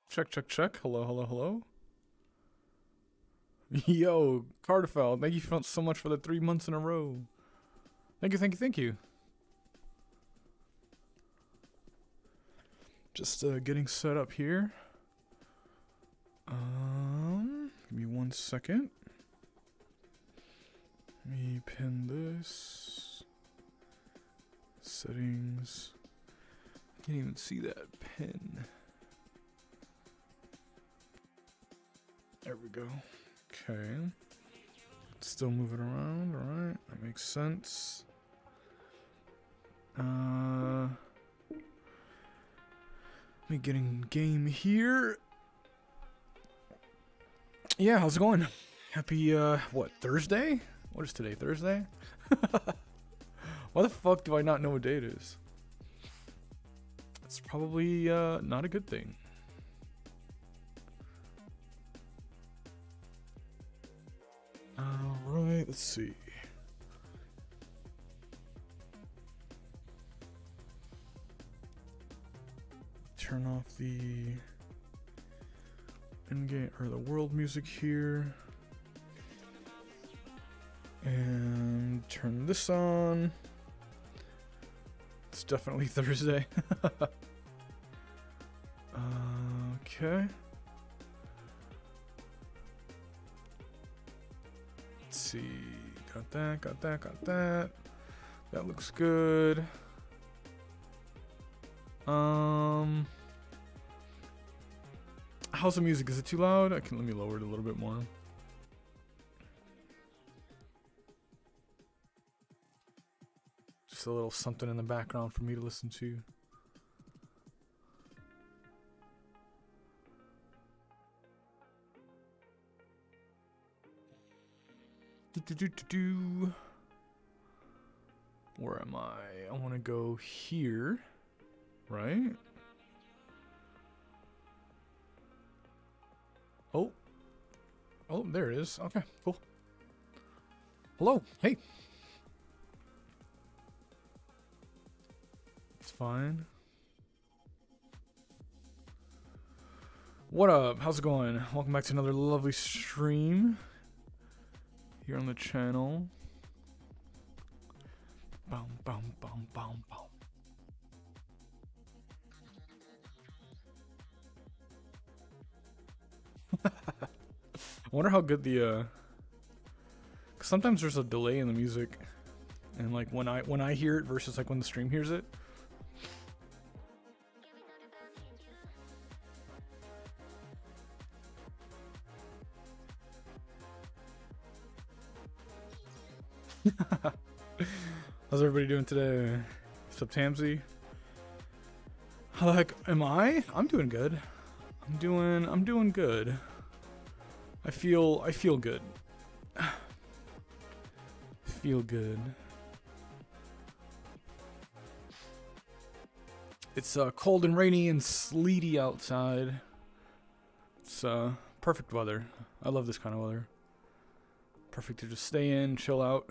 Check, check, check. Hello, hello, hello. Yo, Cardafel, thank you so much for the 3 months in a row. Thank you, thank you, thank you. Just getting set up here. Give me 1 second. Let me pin this. Settings. I can't even see that pin. There we go. Okay. Still moving around, alright. That makes sense. Me getting game here. Yeah, how's it going? Happy, what, Thursday? What is today, Thursday? Why the fuck do I not know what day it is? It's probably, not a good thing. Alright, let's see. Turn off the in-game or the world music here. And turn this on. It's definitely Thursday. Okay. Let's see. Got that, got that, got that. That looks good. How's the music? Is it too loud? Let me lower it a little bit more. Just a little something in the background for me to listen to. Where am I? I want to go here, right? Oh, there it is. Okay, cool. Hello, hey. It's fine. What up? How's it going? Welcome back to another lovely stream here on the channel. Boom, boom, boom, boom, boom. I wonder how good the 'cause sometimes there's a delay in the music, and like when I hear it versus like when the stream hears it. How's everybody doing today? What's up, Tamsy? How the heck am I? I'm doing good. I'm doing good. I feel good. Feel good. It's cold and rainy and sleety outside. It's perfect weather. I love this kind of weather. Perfect to just stay in, chill out,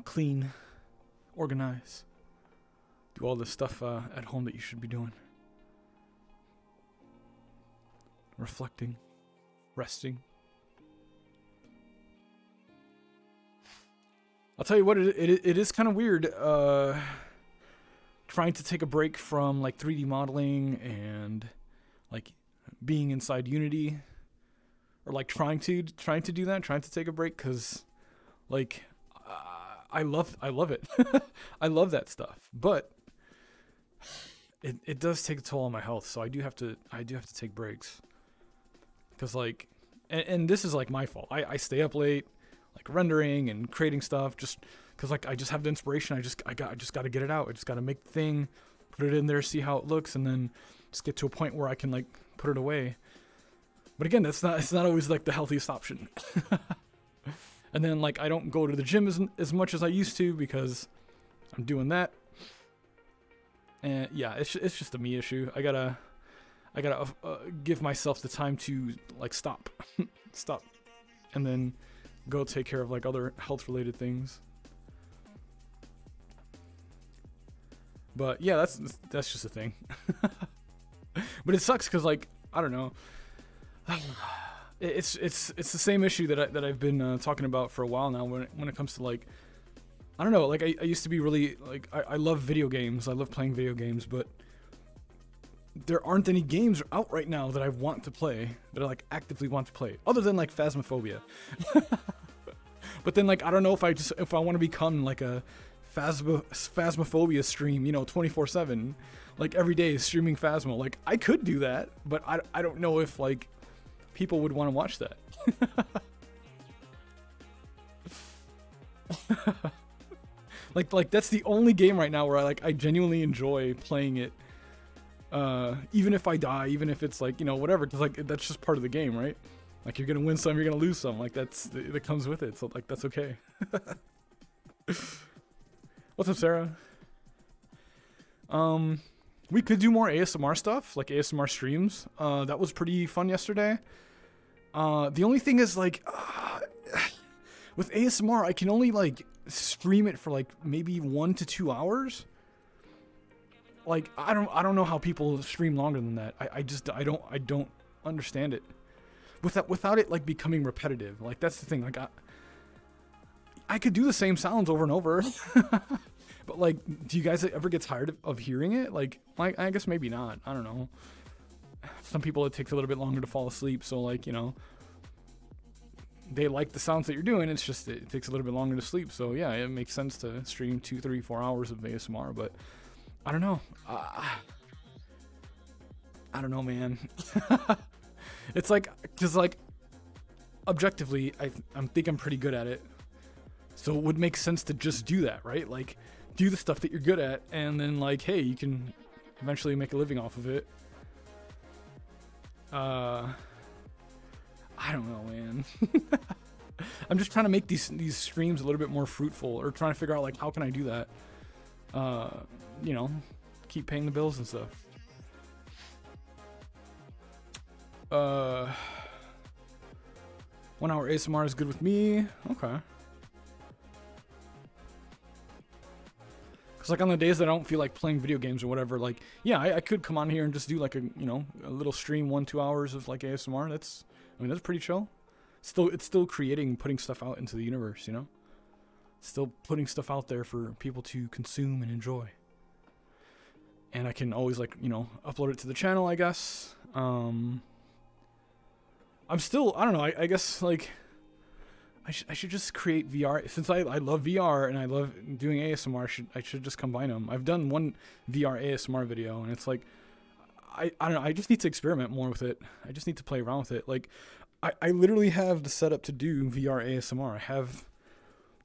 clean, organize, do all the stuff at home that you should be doing. Reflecting, resting. I'll tell you what, it is kind of weird trying to take a break from like 3D modeling and like being inside Unity, or like trying to do that, trying to take a break, because like I love it. I love that stuff, but it does take a toll on my health, so I do have to take breaks. Because like, and this is like my fault. I stay up late, like rendering and creating stuff, just because like I just have the inspiration. I just got to get it out. I just got to make the thing, put it in there, see how it looks, and then just get to a point where I can like put it away. But again, it's not always like the healthiest option. And then like I don't go to the gym as much as I used to because I'm doing that. And yeah, it's just a me issue. I gotta give myself the time to like stop, and then go take care of like other health related things. But yeah, that's just a thing. But it sucks because like I don't know. It's the same issue that I've been talking about for a while now when it comes to like I don't know, like I used to be really like I love video games. I love playing video games, but there aren't any games out right now that I want to play, that I like actively want to play, other than like Phasmophobia. But then like I don't know if I want to become like a Phasmophobia stream, you know, 24/7, like every day streaming Phasmo. Like I could do that, but I don't know if like people would want to watch that. like that's the only game right now where I genuinely enjoy playing it. Even if I die, even if it's like, you know, whatever, cause like that's just part of the game, right? Like you're gonna win some, you're gonna lose some. Like that comes with it. So like that's okay. What's up, Sarah? We could do more ASMR stuff, like ASMR streams. That was pretty fun yesterday. The only thing is like, with ASMR, I can only like stream it for like maybe 1 to 2 hours. Like I don't know how people stream longer than that. I don't understand it. Without it like becoming repetitive. Like that's the thing. Like I could do the same sounds over and over. But like, do you guys ever get tired of hearing it? Like I guess maybe not. I don't know. Some people it takes a little bit longer to fall asleep, so like, you know, they like the sounds that you're doing. It's just it takes a little bit longer to sleep. So yeah, it makes sense to stream 2, 3, 4 hours of ASMR, but I don't know. I don't know, man. It's like, cause like, objectively, I think I'm pretty good at it. So it would make sense to just do that, right? Like, do the stuff that you're good at, and then like, hey, you can eventually make a living off of it. I don't know, man. I'm just trying to make these streams a little bit more fruitful, or trying to figure out like how can I do that. You know, keep paying the bills and stuff. 1 hour ASMR is good with me. Okay. Cause like on the days that I don't feel like playing video games or whatever, like yeah, I could come on here and just do like a, you know, a little stream 1, 2 hours of like ASMR. That's pretty chill. It's still creating, putting stuff out into the universe, you know. Still putting stuff out there for people to consume and enjoy. And I can always like, you know, upload it to the channel, I guess. I'm still, I don't know, I guess like I should just create VR, since I love VR and I love doing ASMR. I should just combine them. I've done one VR ASMR video, and it's like I don't know, I just need to experiment more with it. I just need to play around with it. Like I literally have the setup to do VR ASMR.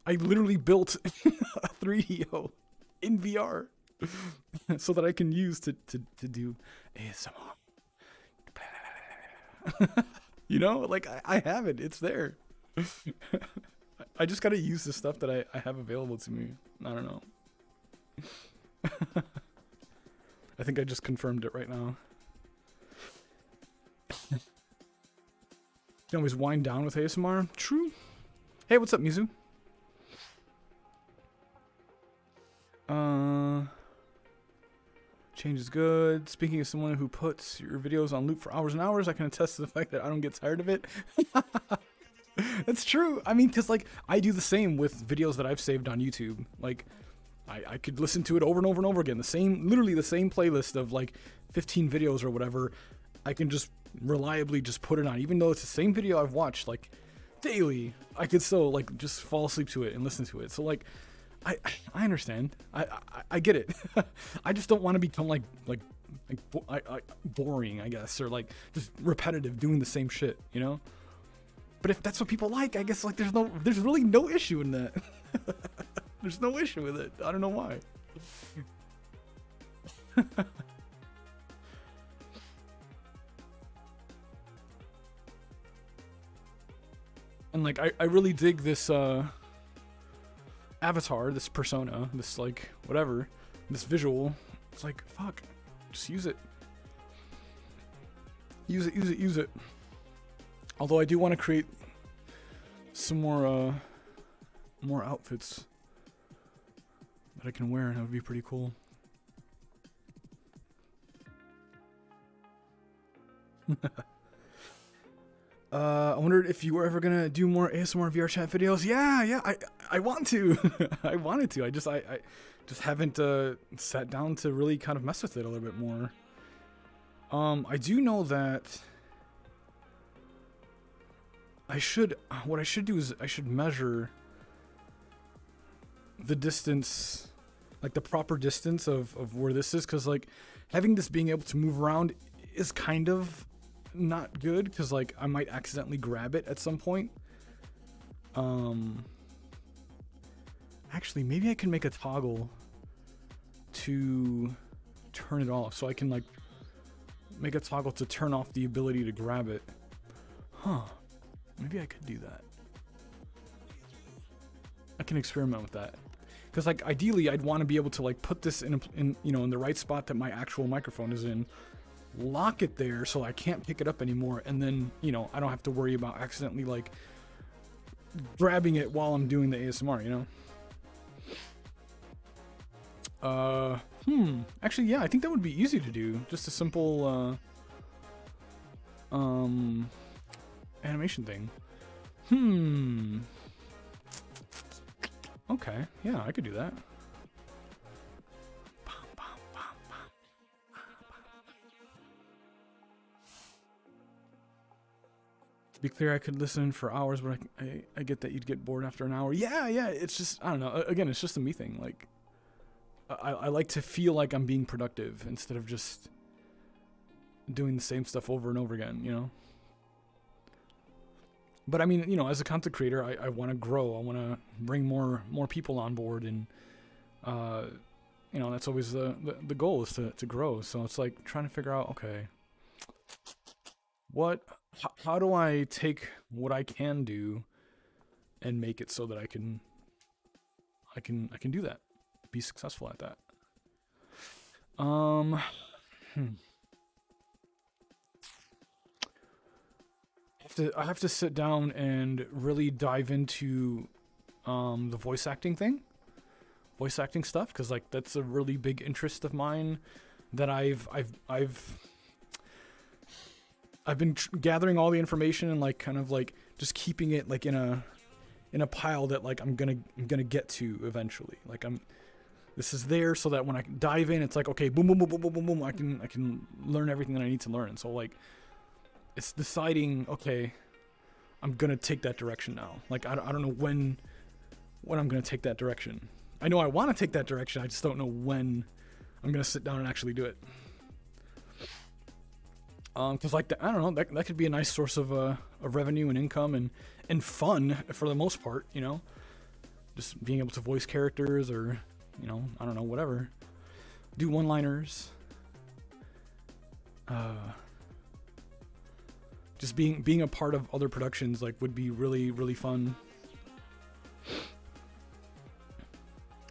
I literally built a 3DO in VR so that I can use to do ASMR. You know, like I have it. It's there. I just gotta use the stuff that I have available to me. I don't know. I think I just confirmed it right now. You can always wind down with ASMR. True. Hey, what's up, Mizu? Change is good. Speaking of someone who puts your videos on loop for hours and hours, I can attest to the fact that I don't get tired of it. That's true. I mean, because like I do the same with videos that I've saved on YouTube. Like I could listen to it over and over and over again. Literally the same playlist of like 15 videos or whatever. I can just reliably just put it on, even though it's the same video I've watched like daily. I could still like just fall asleep to it and listen to it. So like I understand. I get it. I just don't want to become like boring, I guess, or like just repetitive, doing the same shit, you know. But if that's what people like, I guess like there's really no issue in that. There's no issue with it. I don't know why. And like I really dig this avatar, this persona, this like whatever, this visual. It's like fuck, just use it. Use it. Although I do want to create some more outfits that I can wear, and that would be pretty cool. I wondered if you were ever gonna do more ASMR VRChat videos. Yeah, I want to. I wanted to. I just haven't sat down to really kind of mess with it a little bit more. I do know that what I should do is I should measure the distance, like the proper distance of where this is, because like having this being able to move around is kind of not good, because like I might accidentally grab it at some point. Actually, maybe I can make a toggle to turn it off, so I can like make a toggle to turn off the ability to grab it. Huh, maybe I could do that. I can experiment with that, because like ideally I'd want to be able to like put this in you know, in the right spot that my actual microphone is in, lock it there so I can't pick it up anymore, and then, you know, I don't have to worry about accidentally like grabbing it while I'm doing the ASMR, you know. Actually, yeah, I think that would be easy to do. Just a simple animation thing. Okay, yeah, I could do that. To be clear, I could listen for hours, but I get that you'd get bored after an hour. Yeah, it's just, I don't know. Again, it's just a me thing. Like, I like to feel like I'm being productive instead of just doing the same stuff over and over again, you know? But I mean, you know, as a content creator, I want to grow. I want to bring more people on board, and you know, that's always the goal, is to grow. So it's like trying to figure out, okay, how do I take what I can do and make it so that I can do that, be successful at that. I have to sit down and really dive into the voice acting stuff, because like that's a really big interest of mine that I've been gathering all the information and like kind of like just keeping it like in a pile that like I'm gonna get to eventually. Like this is there so that when I dive in, it's like, okay, boom, boom, boom, boom, boom, boom, boom, I can learn everything that I need to learn. So like, it's deciding, okay, I'm gonna take that direction now. Like I don't know when I'm gonna take that direction. I know I want to take that direction. I just don't know when I'm gonna sit down and actually do it. Because like I don't know, that could be a nice source of revenue and income and fun for the most part. You know, just being able to voice characters, or you know, I don't know, whatever. Do one-liners. Just being a part of other productions like would be really, really fun.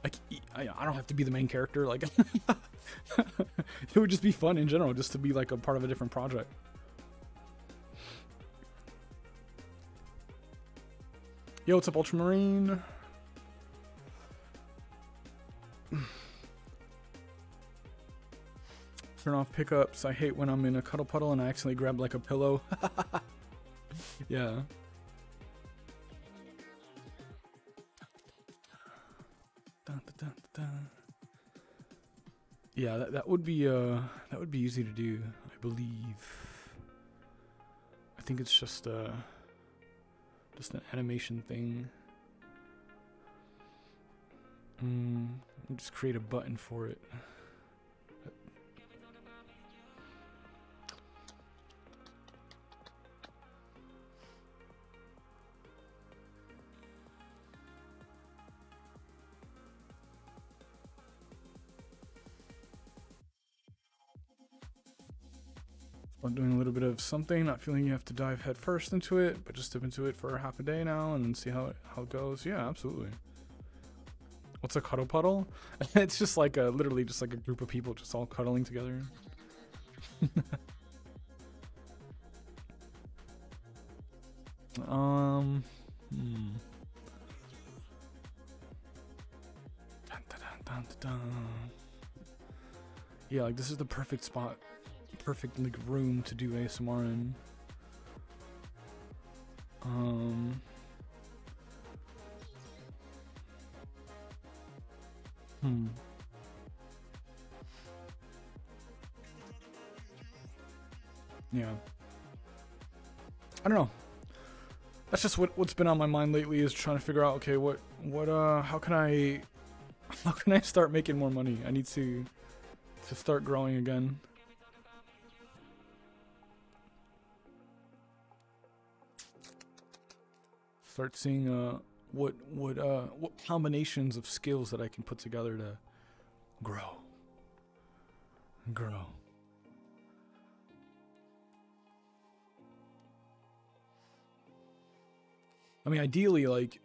Like I don't have to be the main character. Like it would just be fun in general, just to be like a part of a different project. Yo, what's up, Ultramarine? Turn off pickups. I hate when I'm in a cuddle puddle and I accidentally grab like a pillow. Yeah. Yeah, that would be easy to do, I believe. I think it's just an animation thing. I'll just create a button for it. Doing a little bit of something, not feeling you have to dive head first into it, but just dip into it for half a day now and then see how it goes. Yeah, absolutely. What's a cuddle puddle? It's just like literally just like a group of people just all cuddling together. Dun, dun, dun, dun, dun. Yeah, like this is the perfect spot perfect like room to do ASMR in. Yeah. I don't know. That's just what's been on my mind lately, is trying to figure out, okay, how can I start making more money? I need to start growing again. Start seeing what combinations of skills that I can put together to grow. I mean, ideally, like,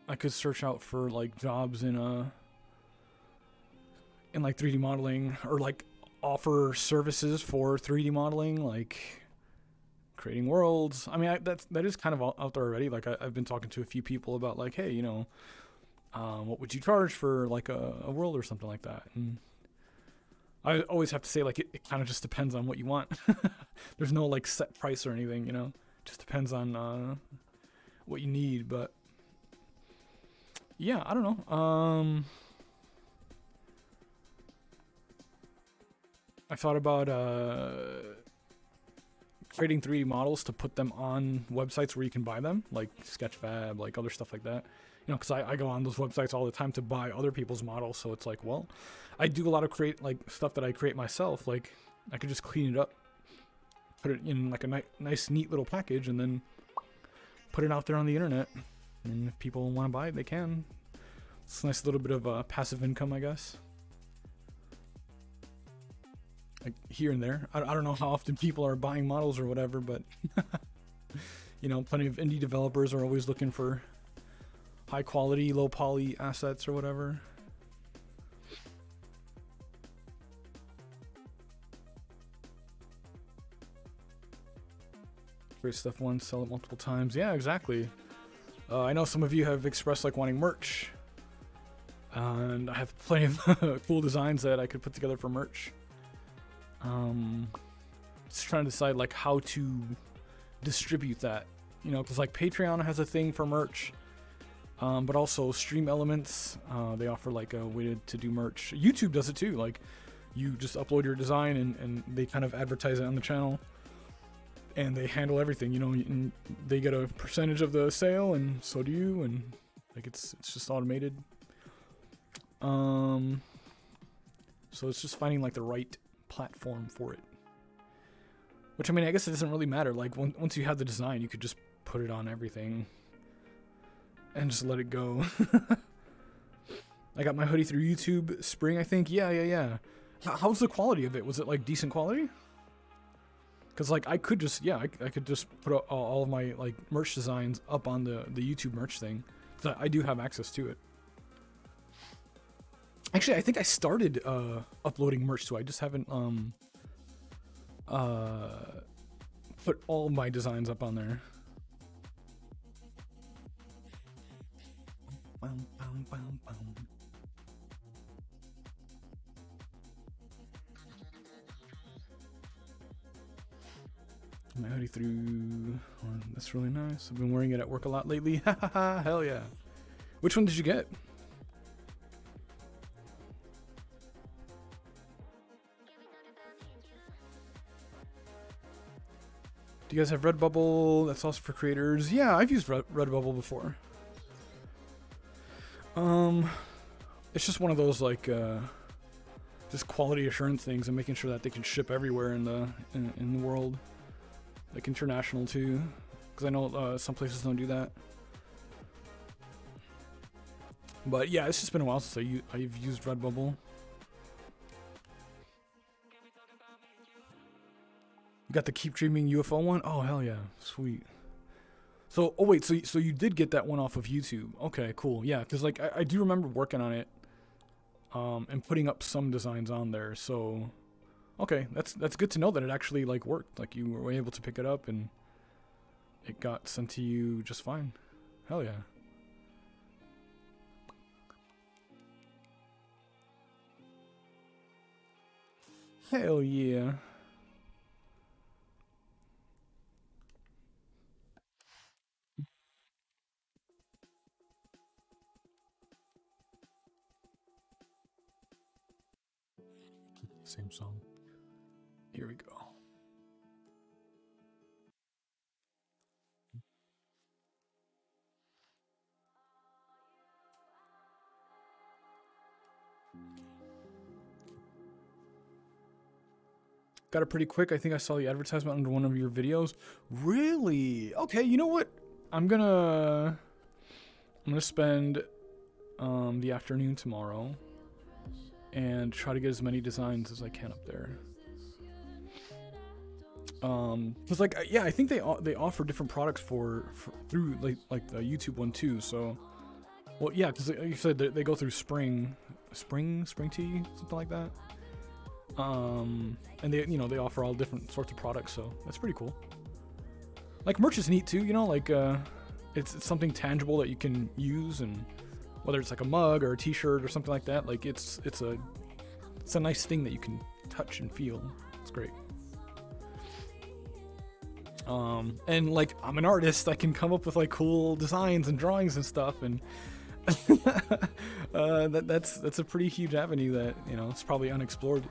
I could search out for like jobs in like 3D modeling, or like offer services for 3D modeling, like creating worlds. I mean, that is kind of out there already. Like, I've been talking to a few people about, like, hey, you know, what would you charge for like a world or something like that? And I always have to say, like, it kind of just depends on what you want. There's no like set price or anything, you know. It just depends on what you need. But yeah, I don't know. I thought about creating 3D models to put them on websites where you can buy them, like Sketchfab, like other stuff like that. You know, because I go on those websites all the time to buy other people's models. So it's like, well, I do a lot of stuff that I create myself. Like, I could just clean it up, put it in like a nice, neat little package, and then put it out there on the internet. And if people want to buy it, they can. It's a nice little bit of passive income, I guess. Like, here and there. I don't know how often people are buying models or whatever, but you know, plenty of indie developers are always looking for high quality, low poly assets or whatever. Create stuff once, sell it multiple times. Yeah, exactly. I know some of you have expressed like wanting merch, and I have plenty of cool designs that I could put together for merch. Just trying to decide like how to distribute that, you know, because like Patreon has a thing for merch, but also Stream Elements, they offer like a way to do merch. YouTube does it too. Like, you just upload your design and they kind of advertise it on the channel, and they handle everything, you know, and they get a percentage of the sale, and so do you, and like it's just automated. So it's just finding like the right platform for it. Which, I mean, I guess it doesn't really matter. Like, once you have the design, you could just put it on everything and just let it go. I got my hoodie through YouTube Spring, I think. Yeah. How's the quality of it? Was it like decent quality? Because like I could just put all of my like merch designs up on the YouTube merch thing. So I do have access to it. Actually, I think I started uploading merch too. I just haven't put all my designs up on there. My hoodie through. That's really nice. I've been wearing it at work a lot lately. Hell yeah. Which one did you get? Do you guys have Redbubble? That's also for creators. Yeah, I've used Redbubble before. It's just one of those like just quality assurance things and making sure that they can ship everywhere in the world, like international too, because I know some places don't do that. But yeah, it's just been a while since I've used Redbubble. You got the Keep Dreaming UFO one? Oh, hell yeah. Sweet. So, oh wait, so you did get that one off of YouTube. Okay, cool. Yeah, because like I do remember working on it and putting up some designs on there. So, okay, that's good to know that it actually like worked. Like, you were able to pick it up and it got sent to you just fine. Hell yeah. Hell yeah. Same song. Here we go. Got it pretty quick. I think I saw the advertisement under one of your videos. Really? Okay, you know what? I'm gonna spend the afternoon tomorrow and try to get as many designs as I can up there. Cause like yeah, I think they offer different products for through like the YouTube one too. So, well yeah, cause you said they go through spring tea, something like that. And they they offer all different sorts of products, so that's pretty cool. Like merch is neat too, you know, like it's something tangible that you can use, and whether it's like a mug or a t-shirt or something like that, like it's a nice thing that you can touch and feel. It's great. And like I'm an artist, I can come up with like cool designs and drawings and stuff, and that's a pretty huge avenue that it's probably unexplored.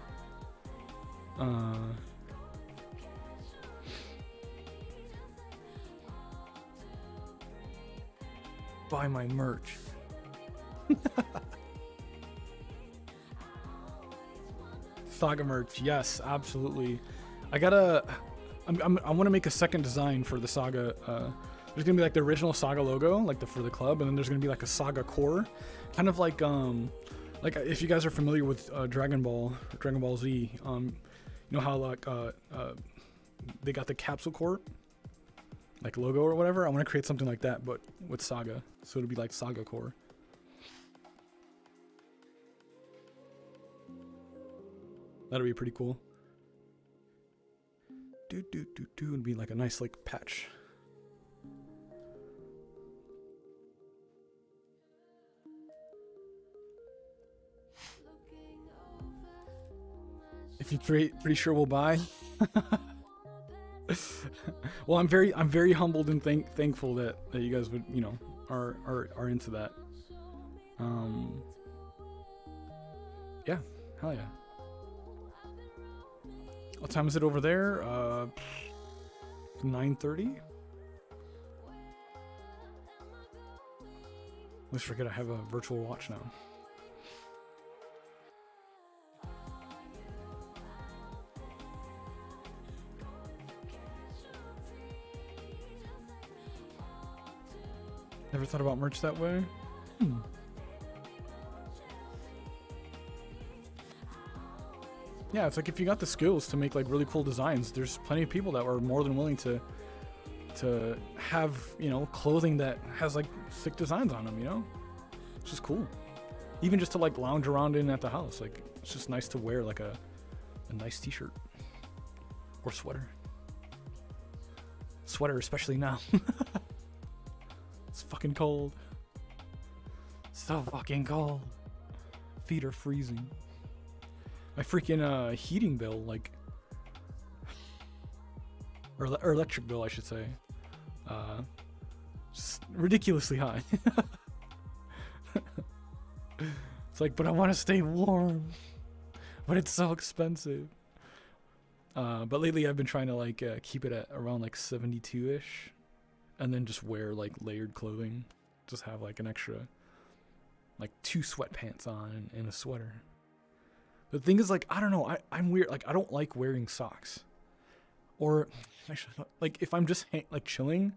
Buy my merch. Saga merch, yes, absolutely. I want to make a second design for the Saga. There's gonna be like the original Saga logo, like for the club, and then there's gonna be like a Saga core, kind of like if you guys are familiar with Dragon Ball Z, you know how like they got the capsule core like logo or whatever. I want to create something like that, but with Saga, so it'll be like Saga core. That'll be pretty cool. It'd be like a nice like patch. If you're pretty sure we'll buy. Well, I'm very humbled and thankful that you guys would are into that. Yeah, hell yeah. What time is it over there? 9:30. Let's forget I have a virtual watch now. Never thought about merch that way. Yeah, it's like if you got the skills to make like really cool designs, there's plenty of people that are more than willing to have, clothing that has like sick designs on them, It's just cool. Even just to like lounge around in at the house, like it's just nice to wear like a nice t-shirt or sweater. Sweater especially now. It's fucking cold. So fucking cold. Feet are freezing. My freaking heating bill, like, or electric bill, I should say, just ridiculously high. It's like, but I want to stay warm, but it's so expensive. But lately I've been trying to like keep it at around like 72-ish, and then just wear like layered clothing. Just have like an extra, like 2 sweatpants on and a sweater. The thing is, like, I don't know, I'm weird. Like, I don't like wearing socks. Or, like, if I'm just like chilling,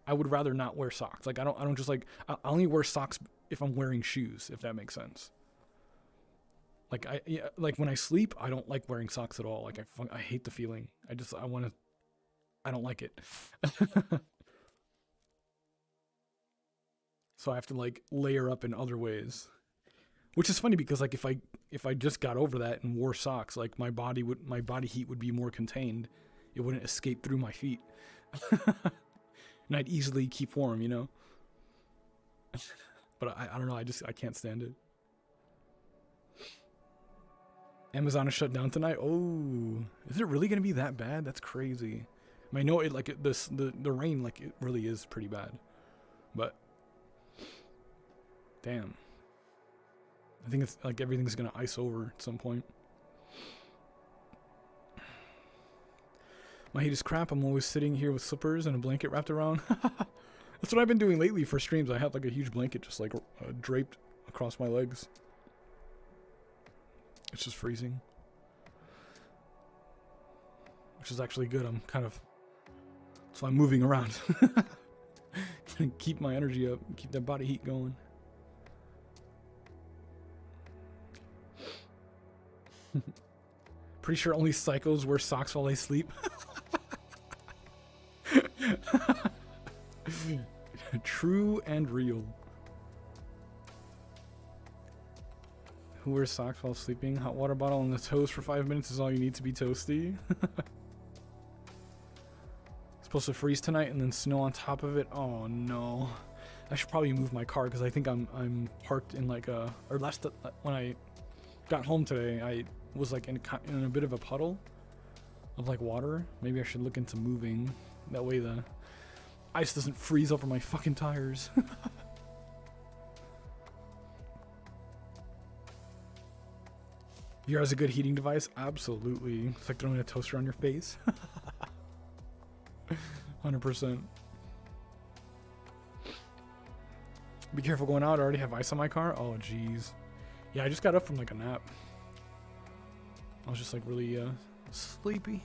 I would rather not wear socks. Like, I don't just like, I only wear socks if I'm wearing shoes, if that makes sense. Like, like when I sleep, I don't like wearing socks at all. Like, I hate the feeling. I don't like it. So I have to like layer up in other ways. Which is funny because like if I just got over that and wore socks, like my body heat would be more contained. It wouldn't escape through my feet. And I'd easily keep warm, But I don't know, I can't stand it. Amazon is shut down tonight. Oh, is it really gonna be that bad? That's crazy. I mean, I know it like it, the rain like it really is pretty bad, but damn. I think it's like everything's gonna ice over at some point. My heat is crap. I'm always sitting here with slippers and a blanket wrapped around. That's what I've been doing lately for streams. I have like a huge blanket just like draped across my legs. It's just freezing. Which is actually good. I'm kind of... So I'm moving around. Keep my energy up. Keep that body heat going. Pretty sure only psychos wear socks while they sleep. True and real. Who wears socks while sleeping? Hot water bottle on the toast for 5 minutes is all you need to be toasty. Supposed to freeze tonight and then snow on top of it. Oh no. I should probably move my car because I think I'm parked in like a... Or last... When I got home today, I was like in a bit of a puddle of like water. Maybe I should look into moving. That way the ice doesn't freeze over my fucking tires. VR is a good heating device. Absolutely. It's like throwing a toaster on your face. 100%. Be careful going out. I already have ice on my car. Oh, jeez. Yeah, I just got up from like a nap. I was just like really sleepy.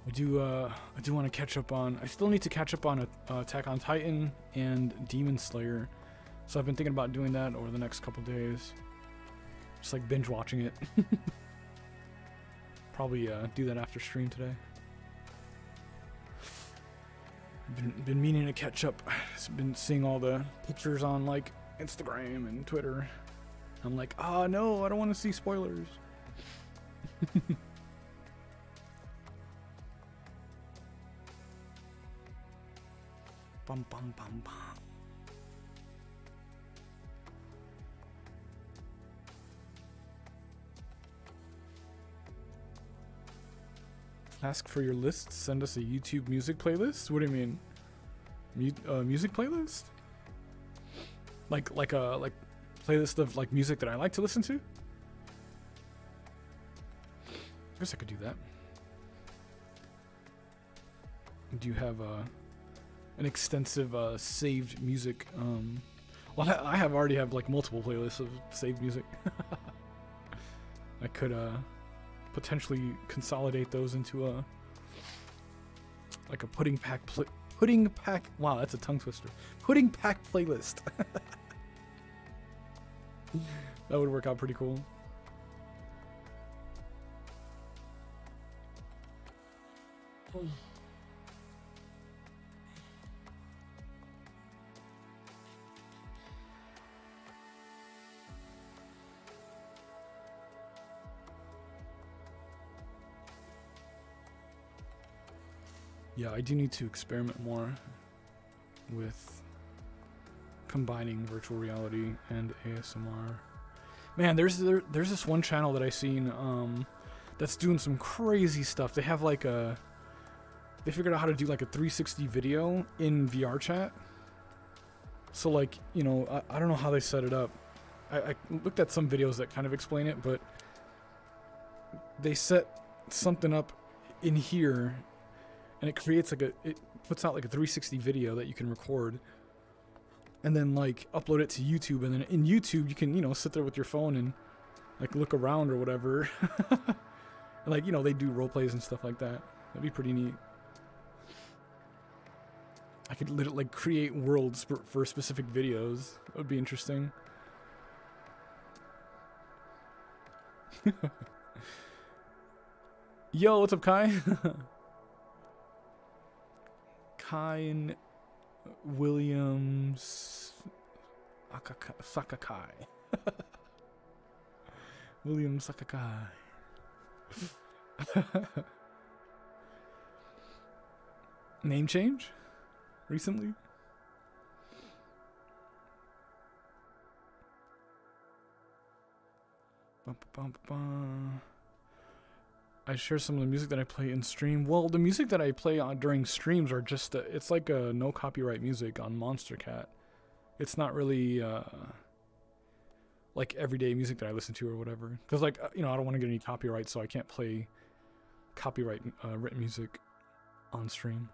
I do want to catch up on... I still need to catch up on Attack on Titan and Demon Slayer. So I've been thinking about doing that over the next couple days. Just like binge watching it. Probably do that after stream today. Been meaning to catch up. Been seeing all the pictures on like Instagram and Twitter. I'm like, oh no, I don't want to see spoilers. Bum bum bum bum. Ask for your list. Send us a YouTube music playlist. What do you mean? Music playlist? Like playlist of like music that I like to listen to? I guess I could do that. Do you have an extensive saved music? Well, I already have like multiple playlists of saved music. I could potentially consolidate those into a like a pudding pack. Wow, that's a tongue twister. Pudding pack playlist. That would work out pretty cool. Yeah, I do need to experiment more with combining virtual reality and ASMR. Man, there's this one channel that I seen that's doing some crazy stuff. They have like they figured out how to do like a 360 video in VRChat. So like, you know, I don't know how they set it up. I looked at some videos that kind of explain it, but they set something up in here and it creates like it puts out like a 360 video that you can record and then like upload it to YouTube, and then in YouTube you can, you know, sit there with your phone and like look around or whatever. And like, you know, they do role plays and stuff like that. That'd be pretty neat. I could literally like create worlds for specific videos. That would be interesting. Yo, what's up, Kai? Kai Williams Sakakai. William Sakakai. Name change recently? Bum, bum, bum, bum. I share some of the music that I play in stream. Well, the music that I play on during streams are just it's like a no copyright music on Monster Cat. It's not really like everyday music that I listen to or whatever. Because like I don't want to get any copyright, so I can't play copyright written music on stream.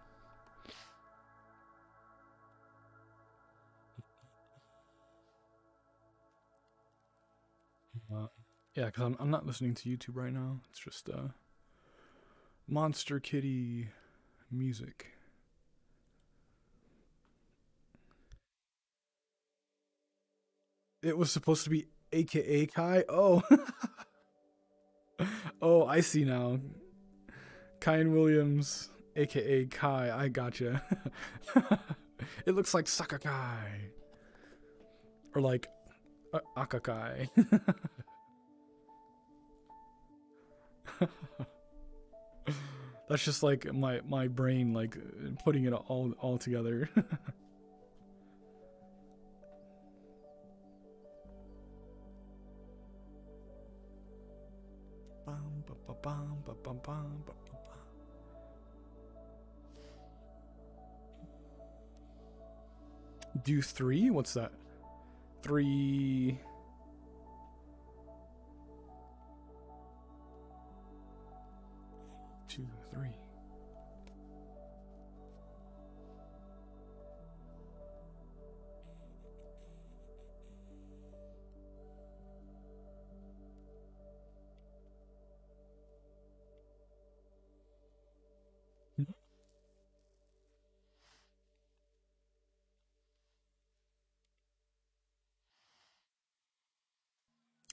Yeah, because I'm not listening to YouTube right now. It's just Monster Kitty music. It was supposed to be AKA Kai. Oh, oh, I see now. Kyan Williams, AKA Kai. I gotcha. It looks like Sakakai, or like Akakai. That's just like my brain like putting it all together. Do 3? What's that? 3. Two, 3.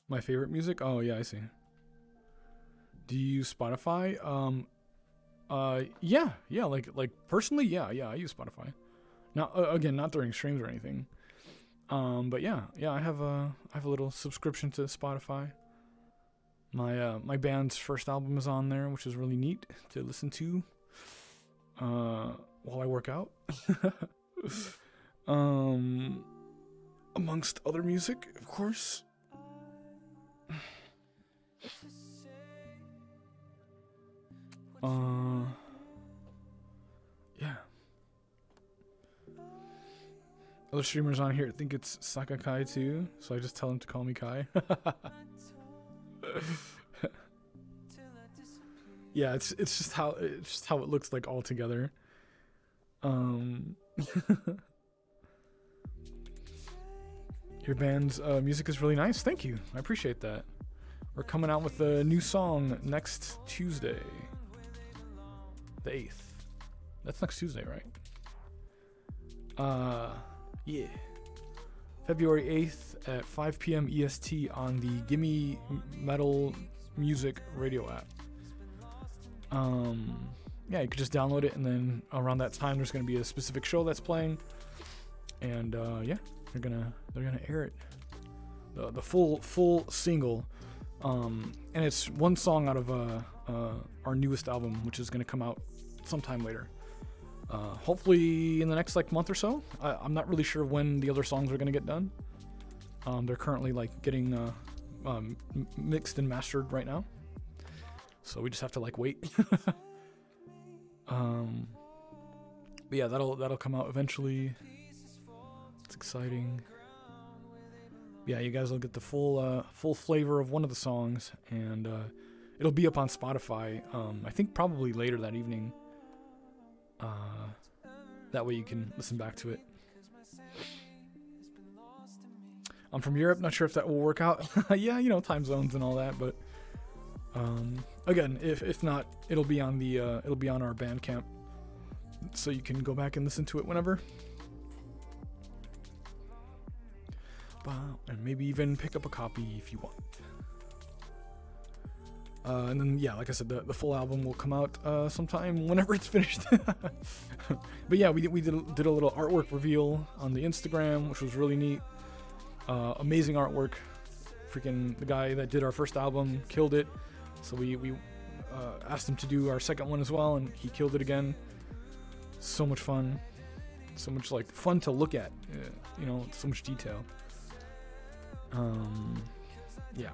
My favorite music? Oh yeah, I see. Do you use Spotify? Yeah, like personally, yeah, I use Spotify. Not again, not during streams or anything. But yeah, I have a little subscription to Spotify. My band's first album is on there, which is really neat to listen to while I work out. Amongst other music, of course. Yeah. Other streamers on here think it's Sakakai too, so I just tell them to call me Kai. Yeah, it's just how it looks like all together. Your band's music is really nice. Thank you. I appreciate that. We're coming out with a new song next Tuesday. The 8th. That's next Tuesday, right? Yeah. February 8th at 5 p.m. EST on the Gimme Metal Music radio app. Yeah, you could just download it, and then around that time there's gonna be a specific show that's playing. And yeah, they're gonna air it. The full single. And it's one song out of our newest album, which is gonna come out sometime later. Hopefully in the next like month or so. I'm not really sure when the other songs are gonna get done. They're currently like getting mixed and mastered right now, so we just have to like wait. But yeah, that'll come out eventually. It's exciting. Yeah, you guys will get the full flavor of one of the songs, and it'll be up on Spotify. I think probably later that evening. That way you can listen back to it. I'm from Europe, not sure if that will work out. Yeah, you know, time zones and all that, but again, if not, it'll be on our Bandcamp, so you can go back and listen to it whenever. And maybe even pick up a copy if you want. And then, yeah, like I said, the full album will come out sometime whenever it's finished. But yeah, we did a little artwork reveal on the Instagram, which was really neat. Amazing artwork. Freaking the guy that did our first album killed it. So we asked him to do our second one as well, and he killed it again. So much fun. So much like fun to look at. You know, so much detail. Yeah.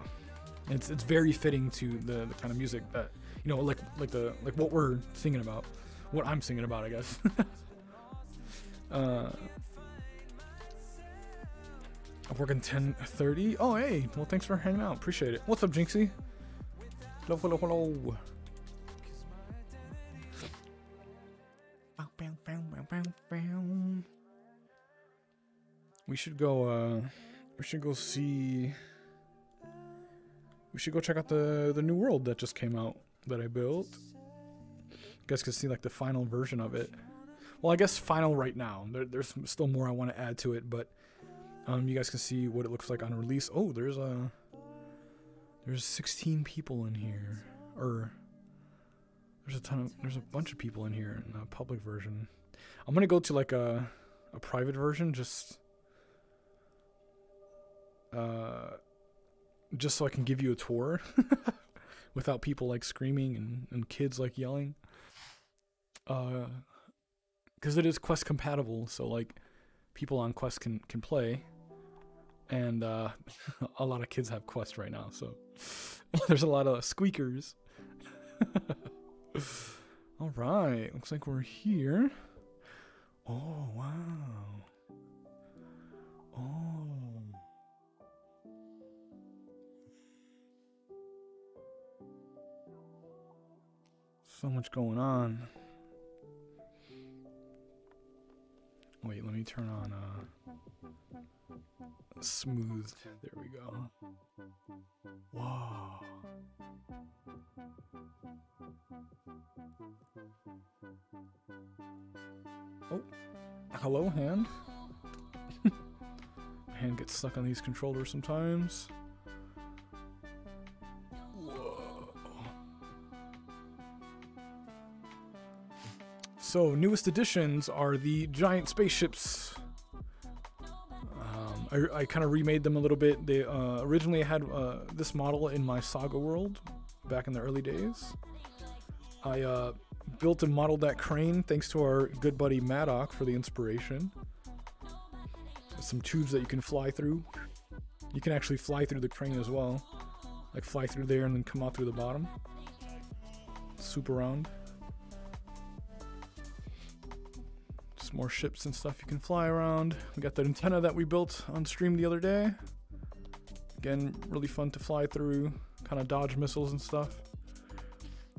It's very fitting to the kind of music that, you know, like what we're singing about, what I'm singing about, I guess. I'm working 10:30. Oh, hey, well, thanks for hanging out. Appreciate it. What's up, Jinxie? Hello, hello, hello. We should go. We should go see. We should go check out the new world that just came out that I built. You guys can see like the final version of it. Well, I guess final right now. There's still more I want to add to it, but you guys can see what it looks like on release. Oh, there's 16 people in here, or there's a bunch of people in here in a public version. I'm gonna go to like a private version just so I can give you a tour without people like screaming and kids like yelling. Because it is Quest compatible, so like people on Quest can play, and a lot of kids have Quest right now, so there's a lot of squeakers. All right, looks like we're here. Oh wow. Oh. So much going on. Wait, let me turn on smooth. There we go. Whoa. Oh, hello, hand. My hand gets stuck on these controllers sometimes. So, newest additions are the giant spaceships. I kind of remade them a little bit. They originally had this model in my Saga world back in the early days. I built and modeled that crane thanks to our good buddy Maddock for the inspiration. Some tubes that you can fly through. You can actually fly through the crane as well. Like fly through there and then come out through the bottom. Swoop around. More ships and stuff you can fly around. We got the antenna that we built on stream the other day. Again, really fun to fly through, kind of dodge missiles and stuff.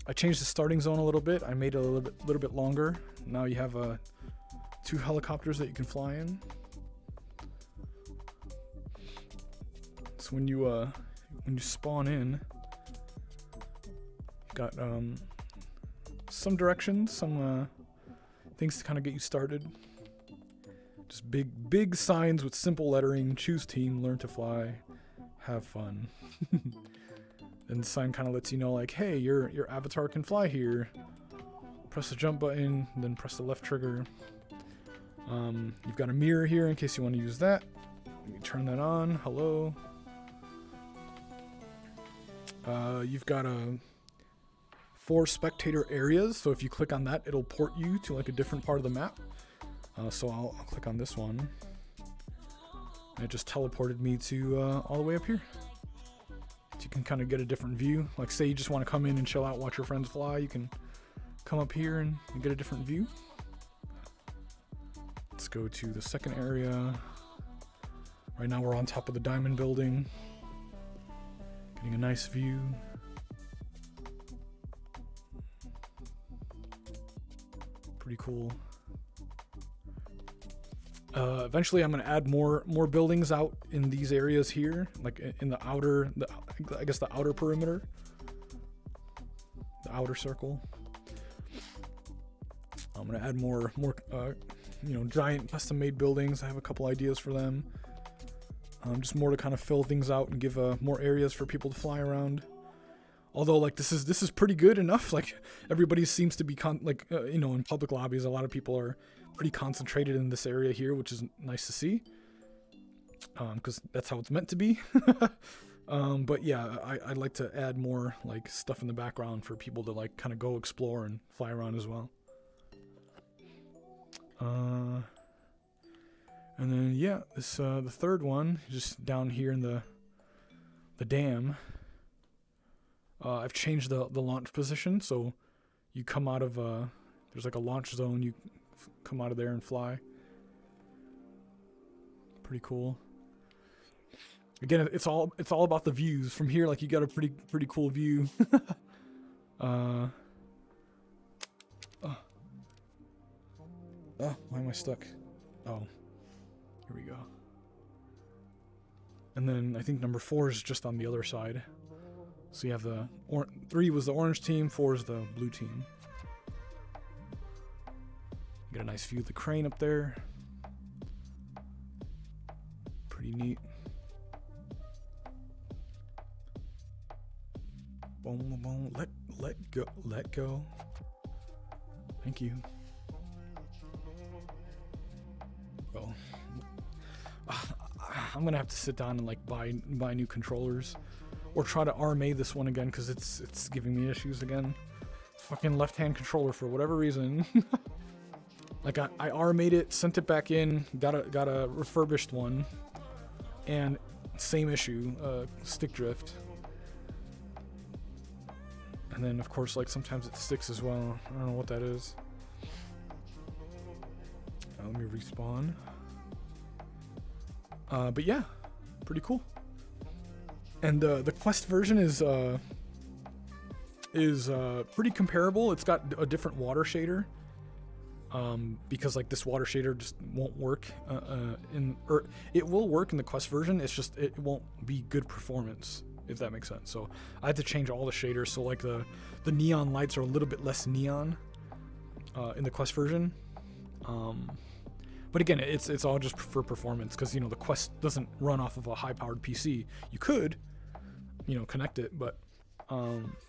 I changed the starting zone a little bit. I made it a little bit longer. Now you have 2 helicopters that you can fly in. So when you spawn in, you got some directions, some things to kind of get you started. Just big signs with simple lettering. Choose team, learn to fly, have fun. And the sign kind of lets you know like, hey, your avatar can fly here. Press the jump button, then press the left trigger. You've got a mirror here in case you want to use that. You turn that on. Hello. You've got 4 spectator areas, so if you click on that, it'll port you to like a different part of the map. So I'll click on this one. And it just teleported me to all the way up here. So you can kind of get a different view. Like say you just want to come in and chill out, watch your friends fly, you can come up here and get a different view. Let's go to the second area. Right now we're on top of the diamond building. Getting a nice view. Pretty cool. Eventually I'm going to add more buildings out in these areas here, like in the outer, I guess the outer perimeter, the outer circle. I'm going to add more you know, giant custom made buildings. I have a couple ideas for them. Just more to kind of fill things out and give more areas for people to fly around. Although, like, this is pretty good enough. Like, everybody seems to be you know, in public lobbies, a lot of people are pretty concentrated in this area here, which is nice to see. Because that's how it's meant to be. But yeah, I'd like to add more like stuff in the background for people to like kind of go explore and fly around as well. And then yeah, this the third one just down here in the dam. I've changed the launch position, so you come out of there's like a launch zone. You come out of there and fly. Pretty cool. Again, it's all about the views from here. Like you got a pretty cool view. Why am I stuck? Oh, here we go. And then I think number 4 is just on the other side. So you have the 3 was the orange team, 4 is the blue team. Get a nice view of the crane up there. Pretty neat. Boom, boom, boom. Let go. Thank you. Well, I'm gonna have to sit down and like buy new controllers, or try to RMA this one again because it's giving me issues again. Fucking left-hand controller for whatever reason. Like I RMA'd it, sent it back in, got a refurbished one, and same issue, stick drift. And then of course like sometimes it sticks as well. I don't know what that is. Let me respawn. But yeah, pretty cool. And the Quest version is pretty comparable. It's got a different water shader. Because like this water shader just won't work or it will work in the Quest version. It's just it won't be good performance, if that makes sense. So I had to change all the shaders. So like the neon lights are a little bit less neon in the Quest version. But again, it's all just for performance because, you know, the Quest doesn't run off of a high-powered PC. You could, you know, connect it, but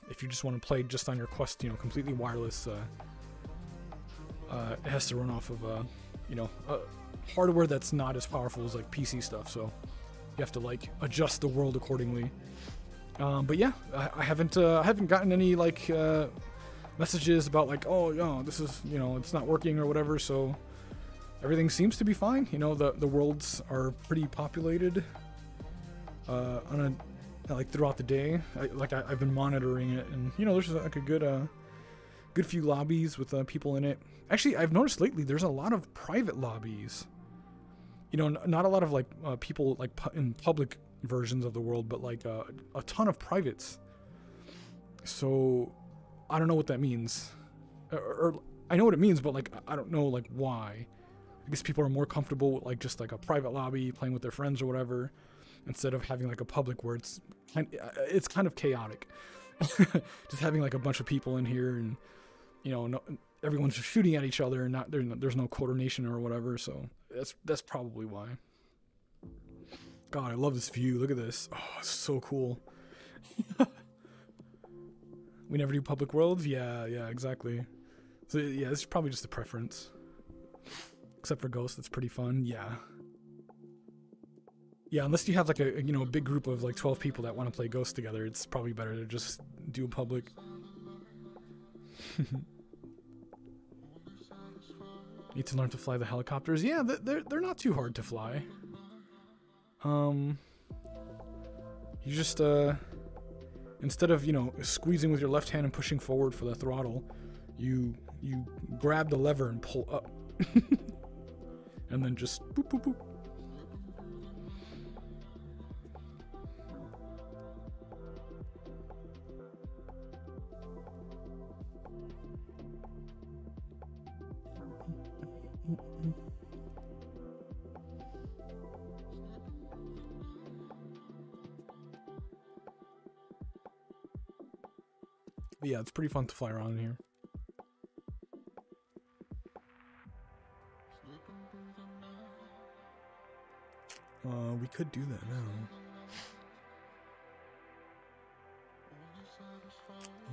if you just want to play just on your Quest, you know, completely wireless, it has to run off of you know, hardware that's not as powerful as like PC stuff. So you have to like adjust the world accordingly. But yeah, I haven't gotten any like messages about like, oh, no, this is, you know, it's not working or whatever. So everything seems to be fine. You know, the worlds are pretty populated on a like throughout the day. I've been monitoring it, and you know, there's like a good few lobbies with people in it. Actually, I've noticed lately there's a lot of private lobbies. You know, not a lot of like people like in public versions of the world, but like a ton of privates. So I don't know what that means, or I know what it means, but like I don't know like why. I guess people are more comfortable with like just like a private lobby playing with their friends or whatever, instead of having like a public where it's kind of chaotic. Just having like a bunch of people in here, and you know, everyone's just shooting at each other, and there's no coordination or whatever. So that's probably why. God, I love this view. Look at this. Oh, it's so cool. We never do public worlds. Yeah, exactly. So yeah, this is probably just a preference. Except for Ghost, that's pretty fun. Yeah, unless you have like a big group of like 12 people that want to play Ghost together, it's probably better to just do a public. Need to learn to fly the helicopters. Yeah, they're not too hard to fly. You just instead of, you know, squeezing with your left hand and pushing forward for the throttle, you grab the lever and pull up. And then just boop, boop, boop. But yeah, it's pretty fun to fly around in here. We could do that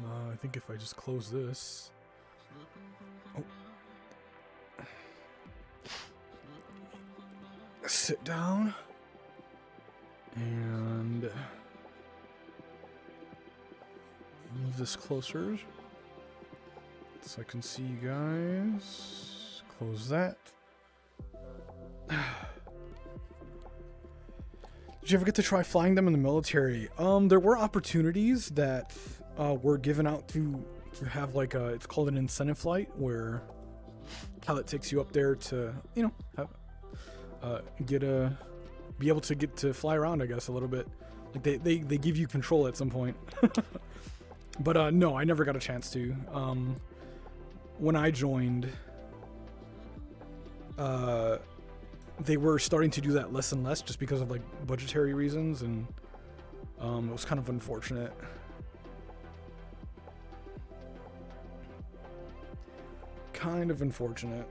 now. I think if I just close this. Oh. Sit down. And move this closer so I can see you guys. Close that. Did you ever get to try flying them in the military? There were opportunities that were given out to have like a, it's called an incentive flight, where pilot takes you up there to, you know, have, be able to get to fly around, I guess, a little bit. Like they give you control at some point. But no, I never got a chance to. When I joined, they were starting to do that less and less just because of like budgetary reasons, and it was kind of unfortunate. Kind of unfortunate.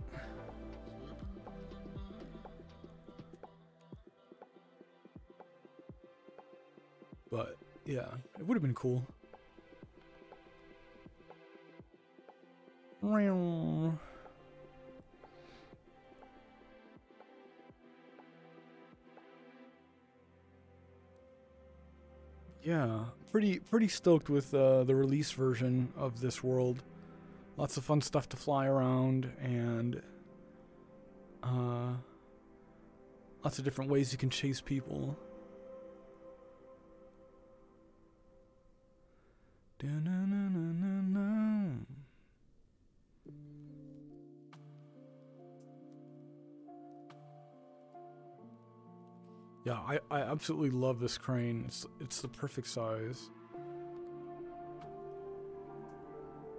But yeah, it would have been cool. Yeah, pretty stoked with the release version of this world. Lots of fun stuff to fly around, and lots of different ways you can chase people. Yeah, I absolutely love this crane. It's the perfect size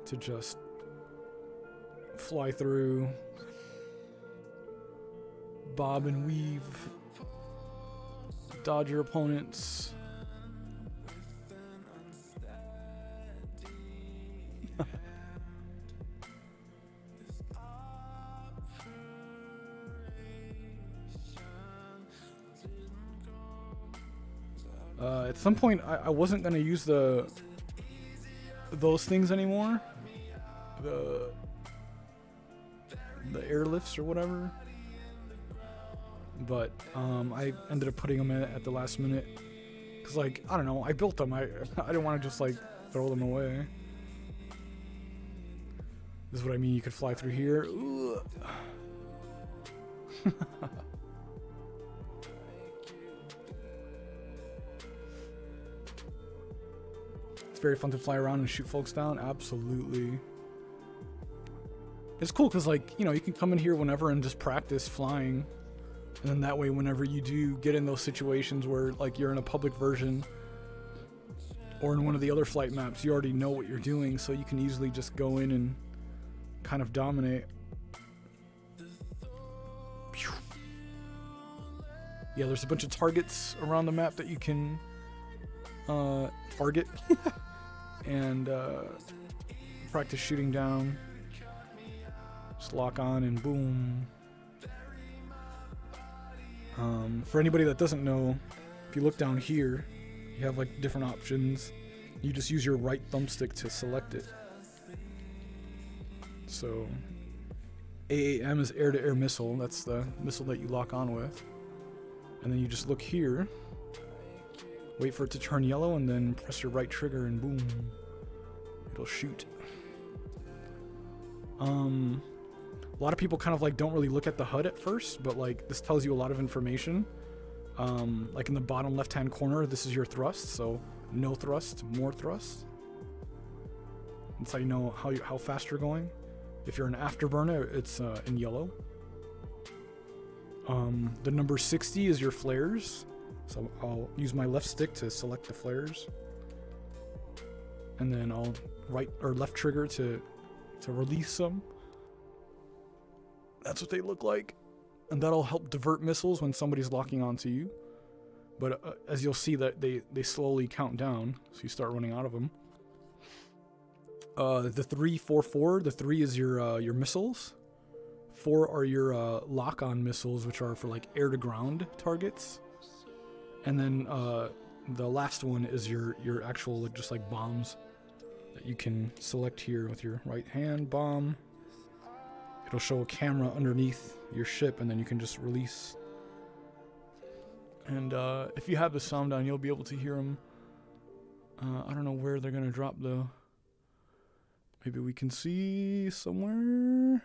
to just fly through, bob and weave, dodge your opponents. At some point, I wasn't gonna use those things anymore. The airlifts or whatever. But I ended up putting them in at the last minute, cause like, I don't know, I built them. I didn't want to just like throw them away. This is what I mean. You could fly through here. It's very fun to fly around and shoot folks down. Absolutely. It's cool because, like, you know, you can come in here whenever and just practice flying. And then that way, whenever you do get in those situations where, like, you're in a public version or in one of the other flight maps, you already know what you're doing, so you can easily just go in and kind of dominate. Yeah, there's a bunch of targets around the map that you can target and practice shooting down. Just lock on and boom. For anybody that doesn't know, if you look down here, you have like different options. You just use your right thumbstick to select it. So AAM is air-to-air missile. That's the missile that you lock on with. And then you just look here, wait for it to turn yellow, and then press your right trigger and boom, it'll shoot. A lot of people kind of like don't really look at the HUD at first, but like this tells you a lot of information. Like in the bottom left-hand corner, this is your thrust. So no thrust, more thrust. That's how you know how fast you're going. If you're an afterburner, it's in yellow. The number 60 is your flares. So I'll use my left stick to select the flares. And then I'll right or left trigger to release them. That's what they look like. And that'll help divert missiles when somebody's locking onto you. But as you'll see, that they slowly count down, so you start running out of them. The 3, 4, 4. The 3 is your missiles. 4 are your lock-on missiles, which are for like air-to-ground targets. And then the last one is your actual just like bombs that you can select here with your right hand bomb. It'll show a camera underneath your ship, and then you can just release. And if you have the sound on, you'll be able to hear them. I don't know where they're gonna drop though. Maybe we can see somewhere.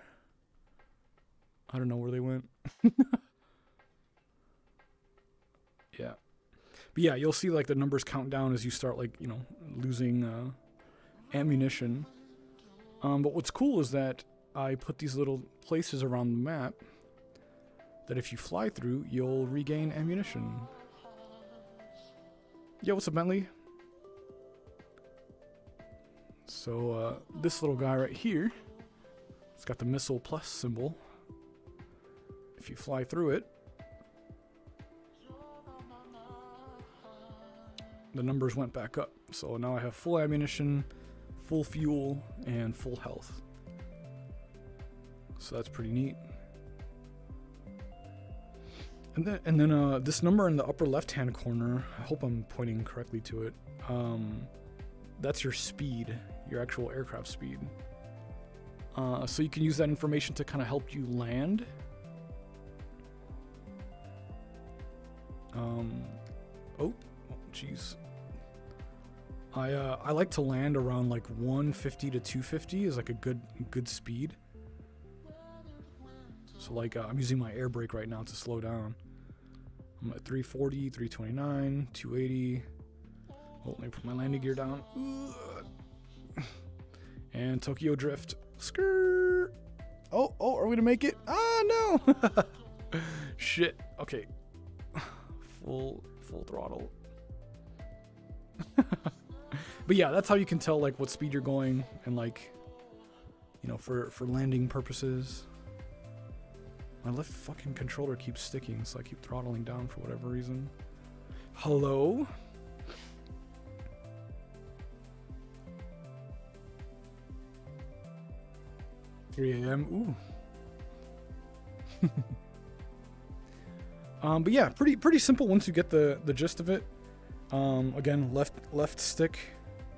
I don't know where they went. Yeah. But yeah, you'll see like the numbers count down as you start like, you know, losing ammunition. But what's cool is that I put these little places around the map that if you fly through, you'll regain ammunition. Yeah, what's up, Bentley? So, this little guy right here, it's got the missile plus symbol. If you fly through it, the numbers went back up. So now I have full ammunition, full fuel, and full health. So that's pretty neat. And then this number in the upper left-hand corner, I hope I'm pointing correctly to it. That's your speed, your actual aircraft speed. So you can use that information to kind of help you land. Oh, jeez. I like to land around like 150 to 250 is like a good speed. So like I'm using my air brake right now to slow down. I'm at 340, 329, 280. Oh, let me put my landing gear down. And Tokyo Drift. Skirt. Oh, are we gonna make it? Ah, no. Shit. Okay. Full throttle. But yeah, that's how you can tell like what speed you're going and like, you know, for landing purposes. My left fucking controller keeps sticking, so I keep throttling down for whatever reason. Hello? $3 a.m. Ooh. But yeah, pretty simple once you get the gist of it. Again, left stick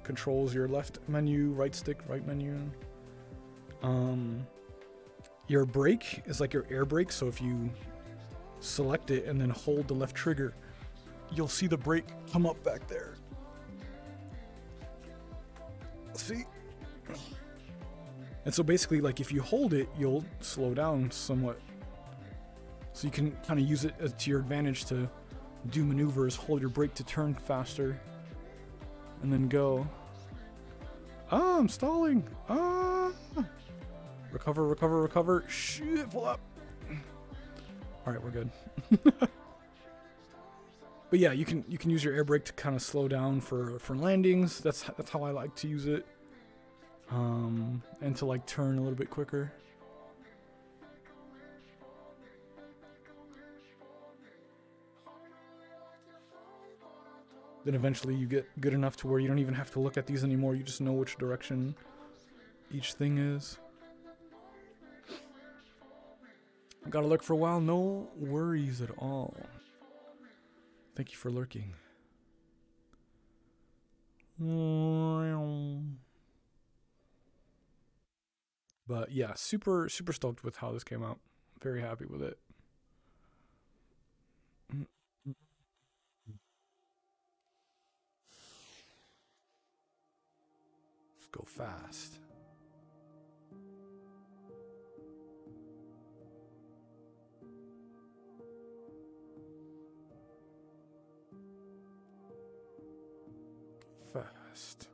controls your left menu, right stick, right menu. Your brake is like your air brake, so if you select it and then hold the left trigger, you'll see the brake come up back there. See? And so basically, like if you hold it, you'll slow down somewhat. So you can kind of use it to your advantage to do maneuvers, hold your brake to turn faster, and then go. Ah, I'm stalling. Ah. Recover. Shit, pull up. All right, we're good. But yeah, you can use your air brake to kind of slow down for landings. That's how I like to use it. And to like turn a little bit quicker. Then eventually you get good enough to where you don't even have to look at these anymore. You just know which direction each thing is. Gotta look for a while. No worries at all. Thank you for lurking. But yeah, super stoked with how this came out. Very happy with it. Let's go fast. Fast.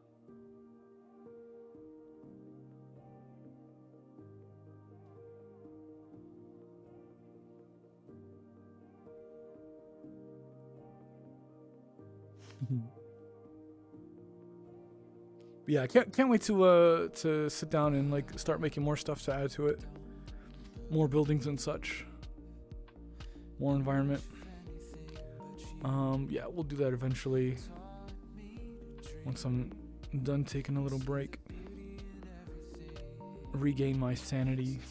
But yeah, I can't wait to sit down and like start making more stuff to add to it. More buildings and such. More environment. Yeah, we'll do that eventually. Once I'm done taking a little break. Regain my sanity.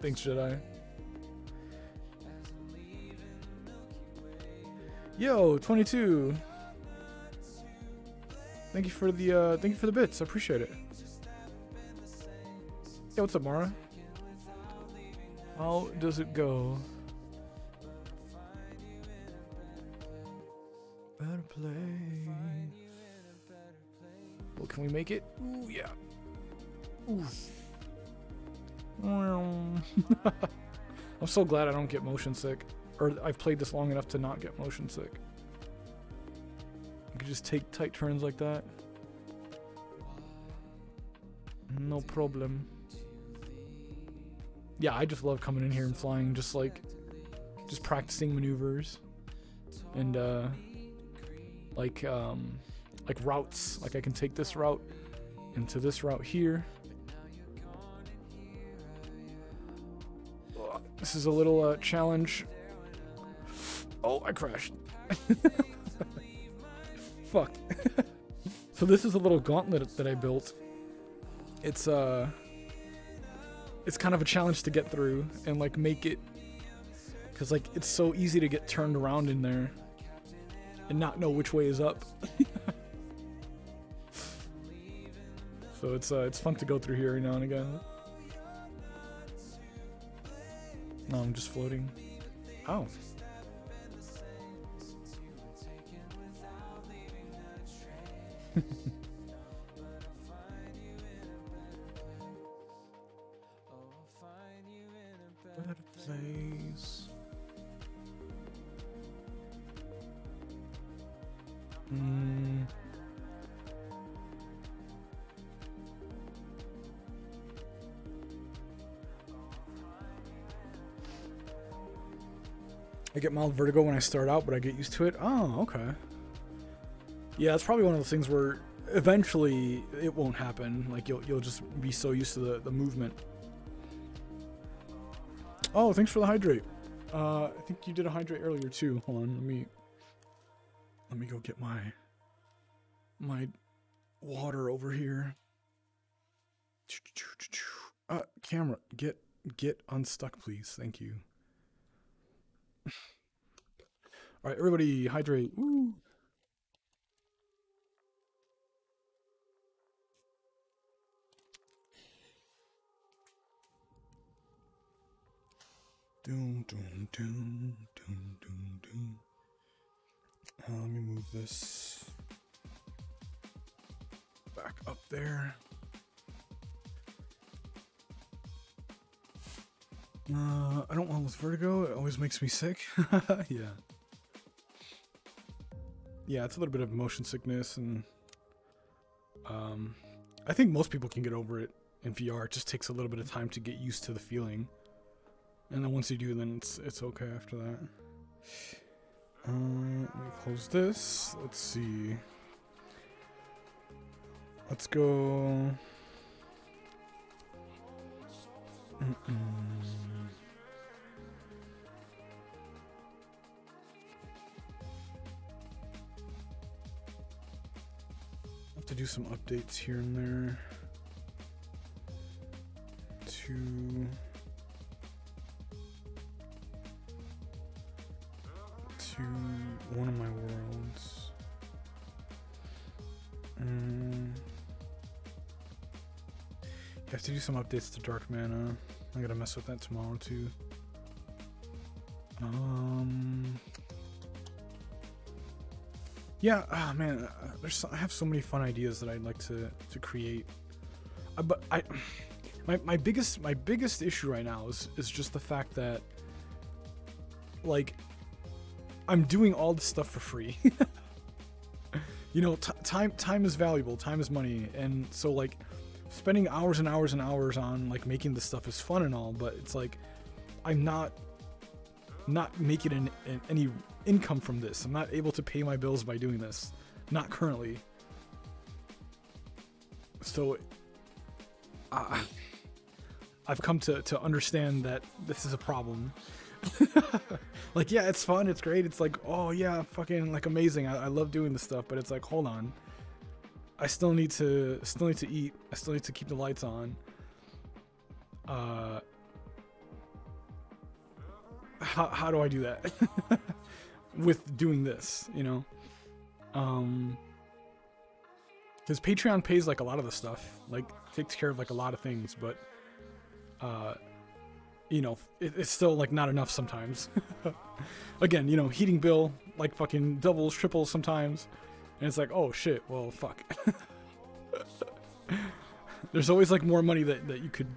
Thanks, Jedi. Yo, 22. Thank you for the bits. I appreciate it. Yeah, what's up, Mara? How does it go? Better place. Well, can we make it? Ooh, yeah. Ooh. I'm so glad I don't get motion sick. Or I've played this long enough to not get motion sick. I could just take tight turns like that. No problem. Yeah, I just love coming in here and flying, just practicing maneuvers. And like routes. Like I can take this route into this route here. This is a little challenge. Oh, I crashed. Fuck. So this is a little gauntlet that I built. It's kind of a challenge to get through and like make it, cause like it's so easy to get turned around in there and not know which way is up. So it's fun to go through here every now and again. No, I'm just floating. Oh. Better place. I get mild vertigo when I start out, but I get used to it. Oh, okay. Yeah, it's probably one of those things where eventually it won't happen. Like you'll just be so used to the movement. Oh, thanks for the hydrate. I think you did a hydrate earlier too. Hold on, let me go get my water over here. Camera, get unstuck, please. Thank you. All right, everybody, hydrate. Woo. Doom, doom, doom, doom, doom, doom. Let me move this back up there. I don't want with vertigo. It always makes me sick. Yeah. Yeah, it's a little bit of motion sickness, and I think most people can get over it in VR. It just takes a little bit of time to get used to the feeling. And then once you do, then it's okay after that. Let me close this. Let's see. Let's go. Have to do some updates here and there to one of my worlds. I have to do some updates to Dark Mana. I gotta mess with that tomorrow too. Yeah, man, I have so many fun ideas that I'd like to create. But my biggest issue right now is just the fact that, like, I'm doing all this stuff for free. You know, time is valuable. Time is money, and so like spending hours and hours and hours on like making this stuff is fun and all, but it's like I'm not making any income from this. I'm not able to pay my bills by doing this. Not currently. So I've come to understand that this is a problem. Like, yeah, it's fun, it's great, it's like, oh yeah, fucking like amazing, I love doing this stuff, but it's like, hold on, I still need to eat, I still need to keep the lights on. How do I do that with doing this, you know? Because Patreon pays like a lot of the stuff, like takes care of like a lot of things, but you know, it's still like not enough sometimes. Again, you know, heating bill like fucking doubles, triples sometimes, and it's like, oh shit, well fuck. There's always like more money that you could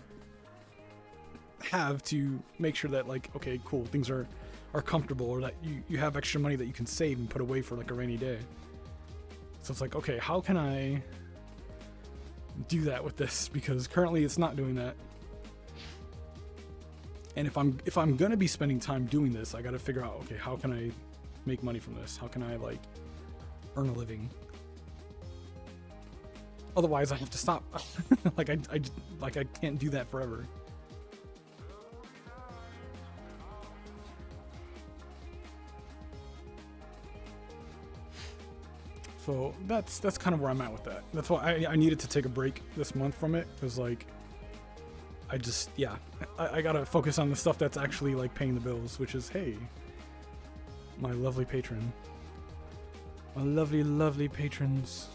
have to make sure that like, okay, cool, things are comfortable, or that you have extra money that you can save and put away for like a rainy day. So it's like, okay, how can I do that with this? Because currently it's not doing that. And if I'm gonna be spending time doing this, I gotta figure out, okay, how can I make money from this? How can I like earn a living? Otherwise I have to stop. Like I can't do that forever. So that's kind of where I'm at with that. That's why I needed to take a break this month from it, because like I gotta focus on the stuff that's actually like paying the bills, which is, hey, my lovely patron, my lovely patrons.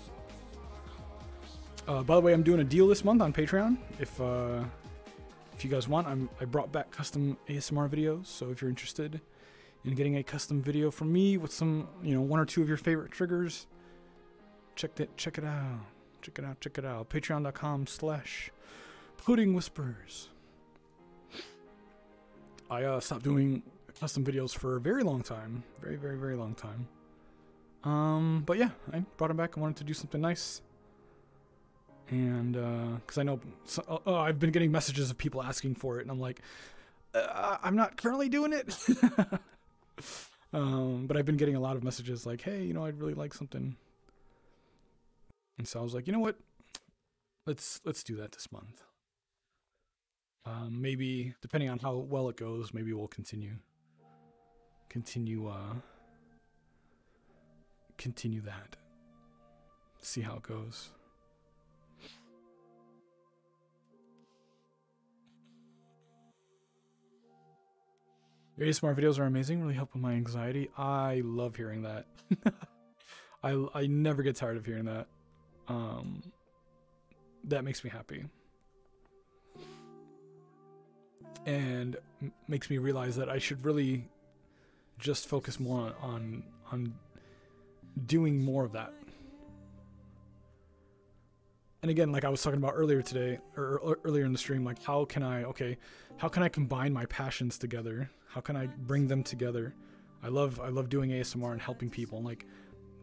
By the way, I'm doing a deal this month on Patreon. If you guys want, I brought back custom ASMR videos. So if you're interested in getting a custom video from me with some, you know, 1 or 2 of your favorite triggers, check it out. Patreon.com/PuddingWhispers. I stopped doing custom videos for a very long time, very long time. But yeah, I brought it back. I wanted to do something nice. And because I know I've been getting messages of people asking for it, and I'm like, I'm not currently doing it. But I've been getting a lot of messages like, hey, you know, I'd really like something. And so I was like, you know what? Let's do that this month. Maybe depending on how well it goes, maybe we'll continue that. See how it goes. Your ASMR videos are amazing, really help with my anxiety. I love hearing that. I never get tired of hearing that. That makes me happy. And makes me realize that I should really just focus more on doing more of that. And again, like I was talking about earlier today, or earlier in the stream, like how can I combine my passions together? How can I bring them together? I love doing ASMR and helping people. And like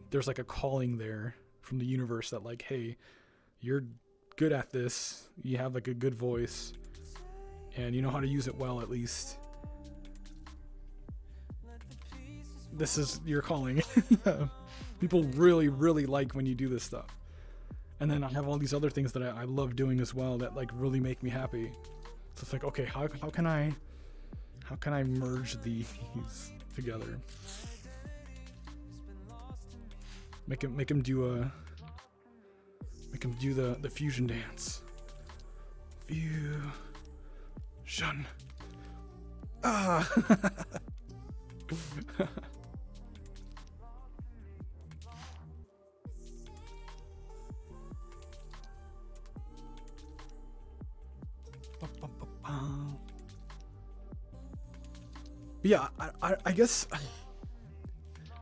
there's like a calling there from the universe that like, hey, you're good at this. You have like a good voice, and you know how to use it well, at least. This is your calling. People really like when you do this stuff. And then I have all these other things that I love doing as well that like really make me happy. So it's like, okay, how can I merge these together? Make him do the fusion dance. Fusion. Ah. But yeah, I guess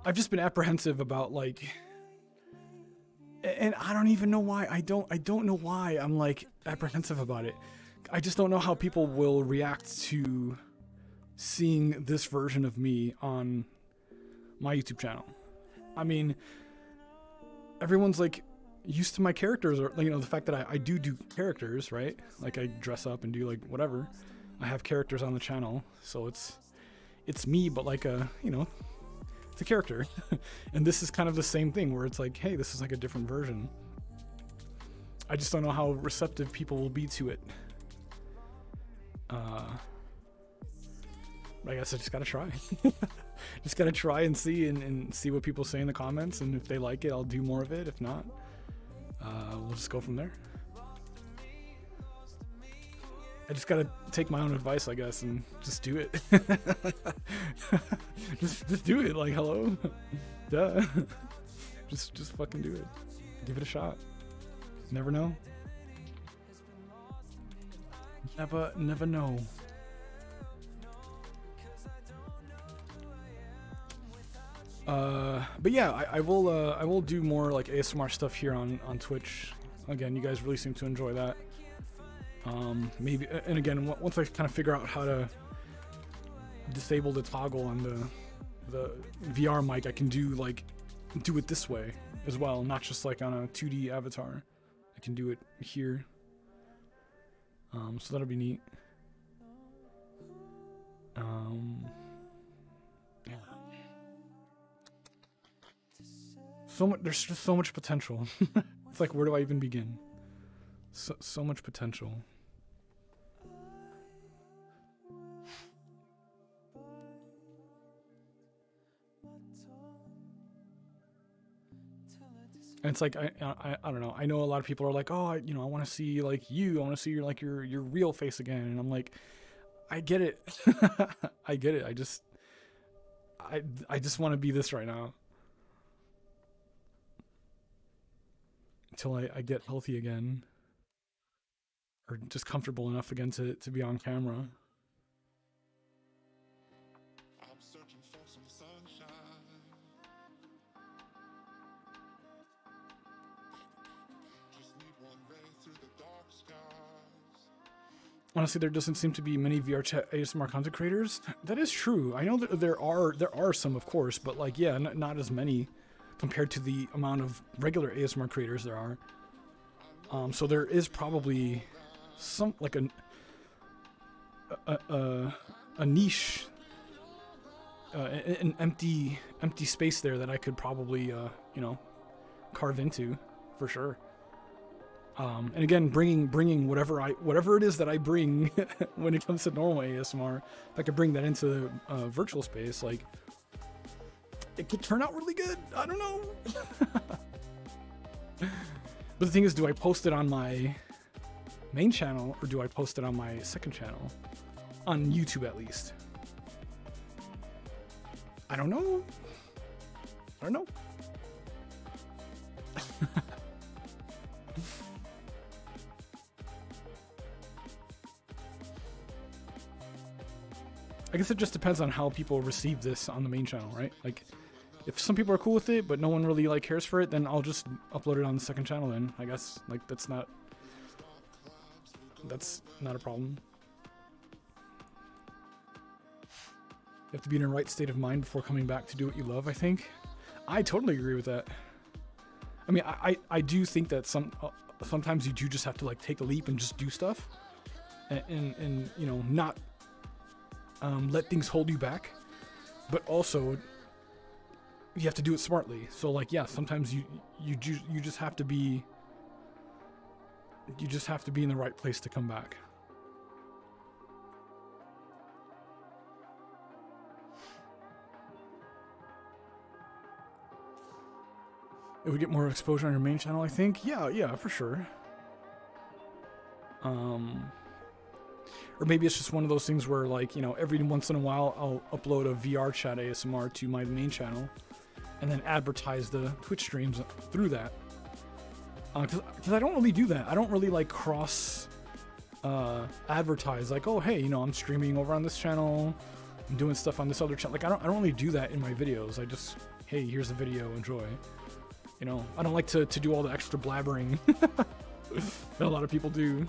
I've just been apprehensive about like, and I don't even know why. I don't know why I'm like apprehensive about it. I just don't know how people will react to seeing this version of me on my YouTube channel. I mean, everyone's like used to my characters, or you know, the fact that I do characters, right? Like I dress up and do like whatever. I have characters on the channel, so it's me, but like you know, it's a character. And this is kind of the same thing where it's like, hey, this is like a different version. I just don't know how receptive people will be to it. I guess I just gotta try. Just gotta try and see and see what people say in the comments, and if they like it, I'll do more of it. If not, we'll just go from there. I just gotta take my own advice, I guess, and just do it. just do it. Like, hello, duh. just fucking do it. Give it a shot. Never know. Never know. But yeah, I will do more like ASMR stuff here on Twitch. Again, you guys really seem to enjoy that. Maybe, and again, once I kind of figure out how to disable the toggle on the VR mic, I can do it this way as well, not just like on a 2D avatar. I can do it here. So that'll be neat. Yeah. There's just so much potential. It's like, where do I even begin? So much potential. And it's like, I don't know. I know a lot of people are like, oh, I want to see like you. I want to see your real face again. And I'm like, I get it. I get it. I just want to be this right now. Until I get healthy again. Or just comfortable enough again to be on camera. I'm searching for some sunshine. Just need one ray through the dark skies. Honestly, there doesn't seem to be many VRChat ASMR content creators. That is true. I know that there are some, of course, but like, yeah, not as many compared to the amount of regular ASMR creators there are. So there is probably some like a niche, an empty space there that I could probably carve into, for sure. And again, bringing whatever it is that I bring when it comes to normal ASMR, if I could bring that into the virtual space, like, it could turn out really good. I don't know. But the thing is, do I post it on my main channel or do I post it on my second channel? On YouTube, at least. I don't know. I don't know. I guess it just depends on how people receive this on the main channel, right? Like, if some people are cool with it, but no one really like cares for it, then I'll just upload it on the second channel then, I guess. Like, that's not a problem. You have to be in a right state of mind before coming back to do what you love, I think. I totally agree with that. I mean, I do think that sometimes you do just have to like take a leap and just do stuff, and you know, not let things hold you back, but also you have to do it smartly. So like, yeah, sometimes you just have to be in the right place to come back. It would get more exposure on your main channel, I think. Yeah, for sure. Or maybe it's just one of those things where, like, you know, every once in a while I'll upload a VRChat ASMR to my main channel and then advertise the Twitch streams through that. Because I don't really do that. I don't really like cross advertise, like, oh hey, you know, I'm streaming over on this channel, I'm doing stuff on this other channel. Like, I don't really do that in my videos. I just, hey, here's the video, enjoy. You know, I don't like to do all the extra blabbering that a lot of people do.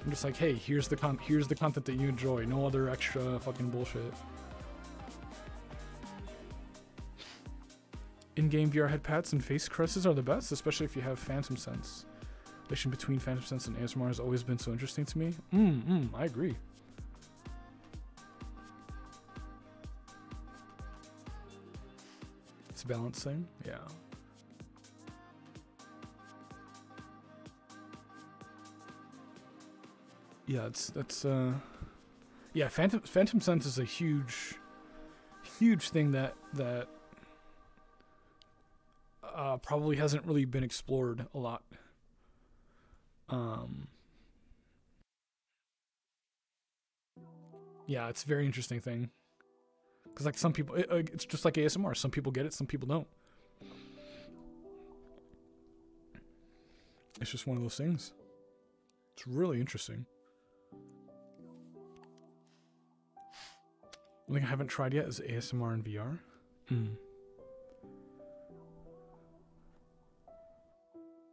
I'm just like, hey, here's the content that you enjoy. No other extra fucking bullshit. In-game VR head pats and face caresses are the best, especially if you have Phantom Sense. The relation between Phantom Sense and ASMR has always been so interesting to me. I agree. It's a balance thing, yeah. Yeah, yeah, Phantom Sense is a huge thing that probably hasn't really been explored a lot. Yeah, it's a very interesting thing. Because like some people, it's just like ASMR. Some people get it, some people don't. It's just one of those things. It's really interesting. One thing I haven't tried yet is ASMR in VR. Hmm.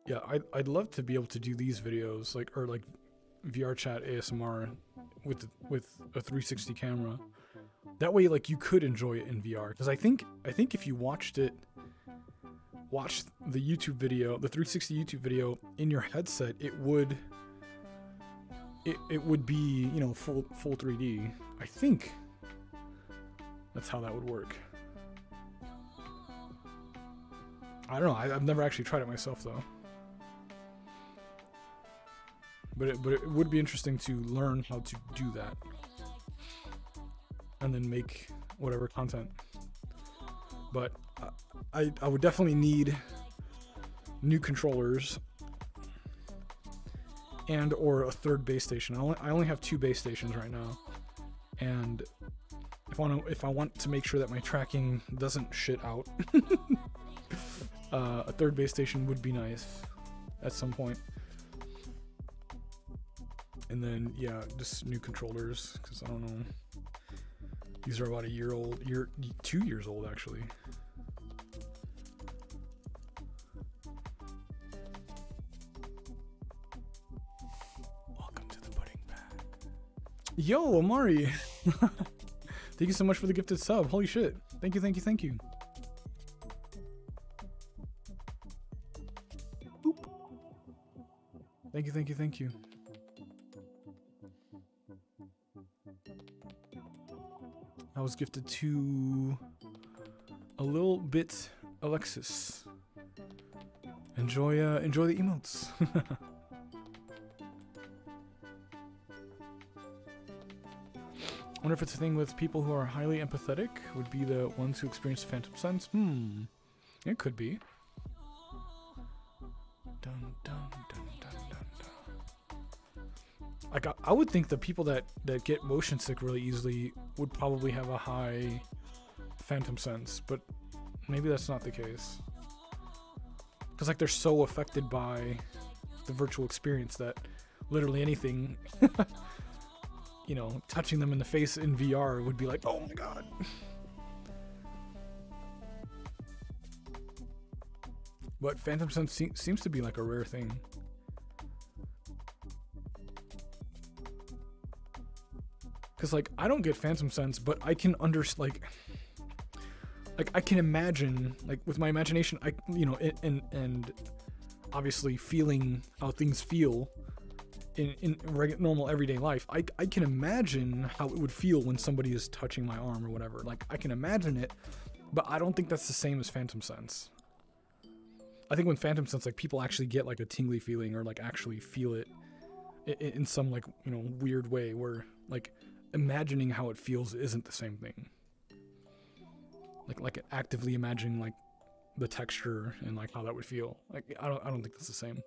Yeah, I'd love to be able to do these videos, like, or like VRChat ASMR with a 360 camera. That way, like, you could enjoy it in VR. Because I think if you watched the YouTube video, the 360 YouTube video in your headset, it would be, you know, full 3D. I think that's how that would work. I don't know. I've never actually tried it myself though. But it would be interesting to learn how to do that, and then make whatever content. But I would definitely need new controllers and or a third base station. I only have 2 base stations right now, and if I want to make sure that my tracking doesn't shit out, a third base station would be nice at some point. And then, yeah, just new controllers, because I don't know. These are about 2 years old, actually. Welcome to the pudding bag. Yo, Amari! Thank you so much for the gifted sub. Holy shit. Thank you, thank you, thank you. Boop. Thank you, thank you, thank you. I was gifted to a little bit Alexis. Enjoy the emotes. Wonder if it's a thing with people who are highly empathetic would be the ones who experience phantom sense. It could be. Dun, dun, dun, dun, dun, dun. Like I would think the people that get motion sick really easily would probably have a high phantom sense, but maybe that's not the case. Because like they're so affected by the virtual experience that literally anything, you know, touching them in the face in VR would be like, oh my god. But phantom sense seems to be like a rare thing. Because like I don't get phantom sense, but I can like I can imagine, like with my imagination, and obviously feeling how things feel in normal everyday life. I can imagine how it would feel when somebody is touching my arm or whatever. Like I can imagine it, but I don't think that's the same as phantom sense. I think when phantom sense, like people actually get like a tingly feeling or like actually feel it in some like, you know, weird way where like imagining how it feels isn't the same thing. Like actively imagining like the texture and like how that would feel. Like I don't think that's the same.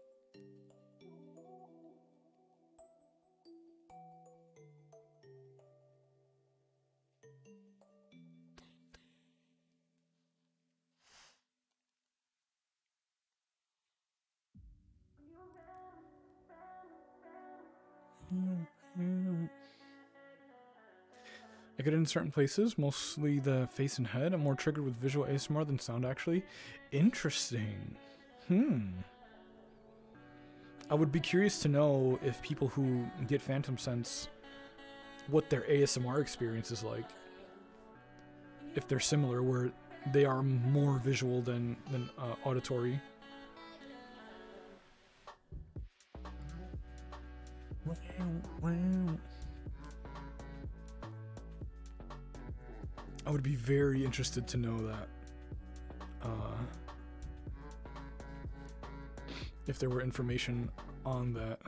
I get it in certain places, mostly the face and head. I'm more triggered with visual ASMR than sound, actually. Interesting. I would be curious to know if people who get phantom sense, what their ASMR experience is like. If they're similar, where they are more visual than auditory. I would be very interested to know that. If there were information on that.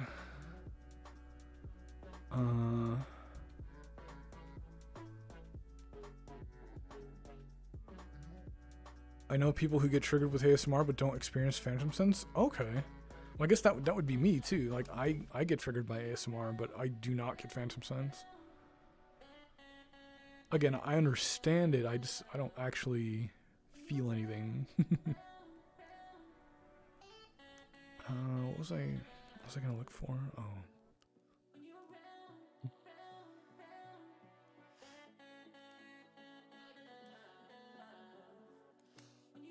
I know people who get triggered with ASMR but don't experience phantom sense. Okay. Well, I guess that would be me too. Like I get triggered by ASMR, but I do not get phantom sense. Again, I understand it. I don't actually feel anything. What was I gonna look for? Oh.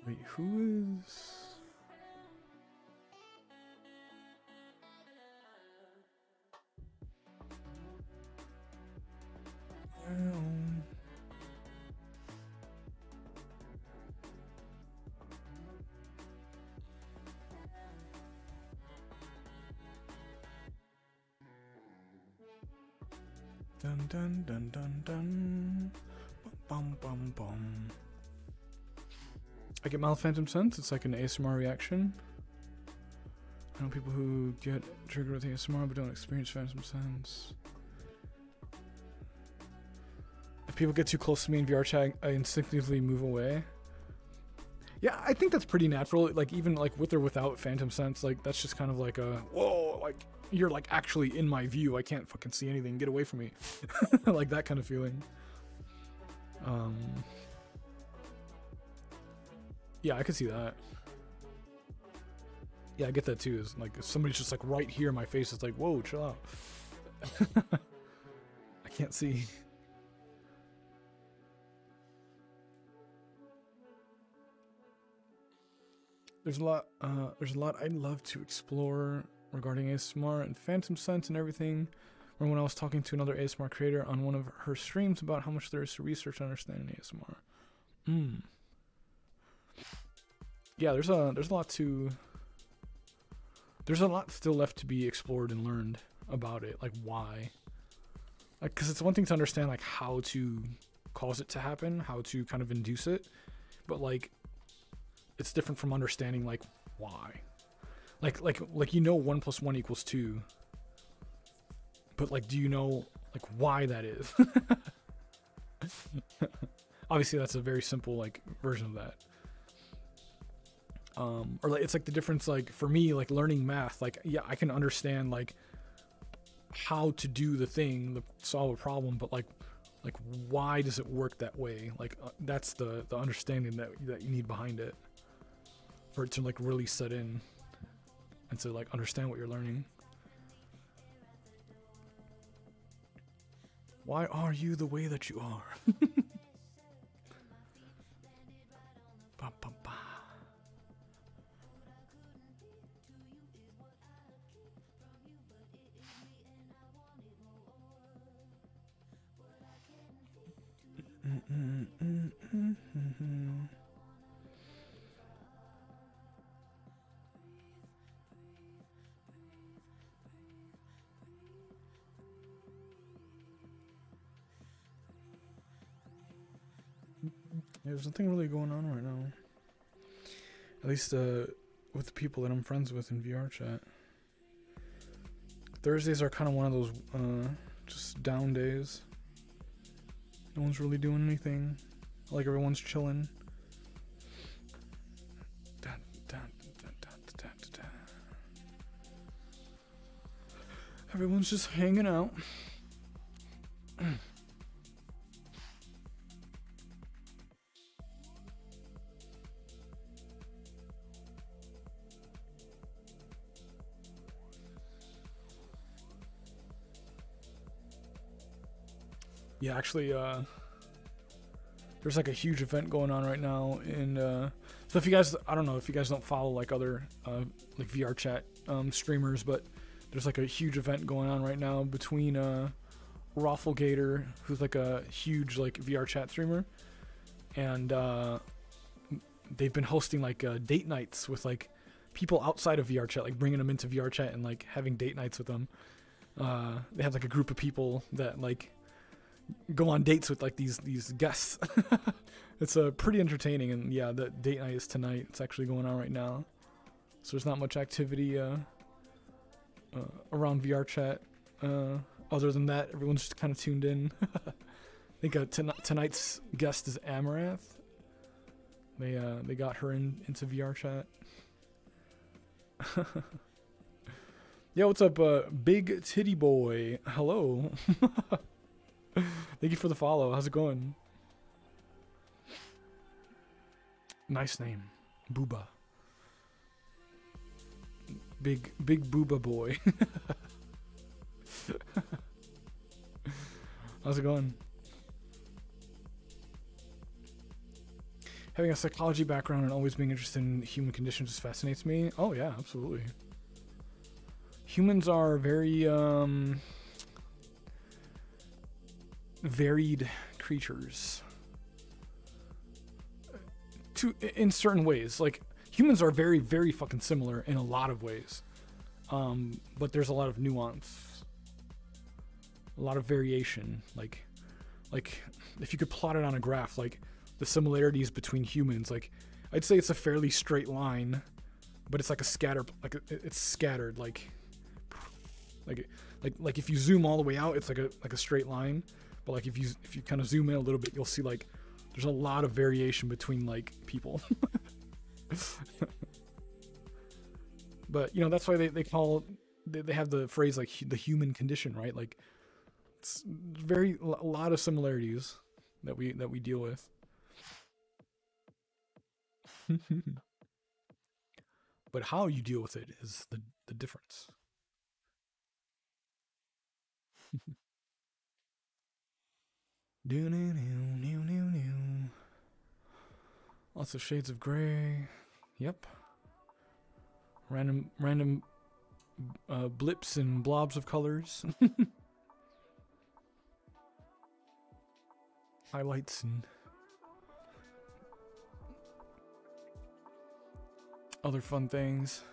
Wait, who is... Dun dun dun dun dun. Bum bum bum. I get mild phantom sense. It's like an ASMR reaction. I know people who get triggered with ASMR but don't experience phantom sense. If people get too close to me in VRChat, I instinctively move away. Yeah, I think that's pretty natural. Like even like with or without phantom sense, like that's just kind of like a whoa, like you're like actually in my view. I can't fucking see anything. Get away from me. Like that kind of feeling. Yeah, I could see that. Yeah, I get that too. Is like if somebody's just like right here in my face, it's like, whoa, chill out. I can't see. There's a lot I'd love to explore regarding ASMR and phantom sense and everything. Or when I was talking to another ASMR creator on one of her streams about how much there is to research and understand in ASMR. Yeah, there's a lot still left to be explored and learned about it. Like why? Like, cause it's one thing to understand like how to cause it to happen, how to kind of induce it, but like it's different from understanding like why. Like you know 1 + 1 = 2, but like do you know like why that is? Obviously that's a very simple like version of that. Or like it's like the difference like for me like learning math, like yeah I can understand like how to do the thing, solve a problem, but like why does it work that way? Like that's the understanding that you need behind it for it to like really set in and to like understand what you're learning. Why are you the way that you are? Ba, ba, ba. There's nothing really going on right now. At least with the people that I'm friends with in VRChat. Thursdays are kind of one of those just down days. No one's really doing anything. Like everyone's chilling. Everyone's just hanging out. Yeah, actually, there's like a huge event going on right now, and so if you guys, I don't know if you guys don't follow like other like VRChat streamers, but there's like a huge event going on right now between Rafflegator, who's like a huge like VRChat streamer, and they've been hosting like date nights with like people outside of VRChat, like bringing them into VRChat and like having date nights with them. They have like a group of people that like go on dates with like these guests. It's pretty entertaining, and yeah, the date night is tonight. It's actually going on right now, so there's not much activity around VRChat. Other than that, everyone's just kind of tuned in. I think tonight's guest is Amaranth. They got her into VRChat. Yeah, what's up, Big Titty Boy? Hello. Thank you for the follow. How's it going? Nice name, Booba. Big Booba Boy. How's it going? having a psychology background and always being interested in human conditions just fascinates me. Oh yeah, absolutely. Humans are very varied creatures. In certain ways, like humans are very, very fucking similar in a lot of ways, but there's a lot of nuance, a lot of variation. Like if you could plot it on a graph, like the similarities between humans, like I'd say it's a fairly straight line, but it's like a scatter, it's scattered, like if you zoom all the way out, it's like a straight line, but like if you kind of zoom in a little bit, you'll see like there's a lot of variation between like people. But you know, that's why they have the phrase like the human condition, right? Like it's a lot of similarities that we deal with. But how you deal with it is the difference. Lots of shades of gray. Yep. Random blips and blobs of colors. Highlights and other fun things.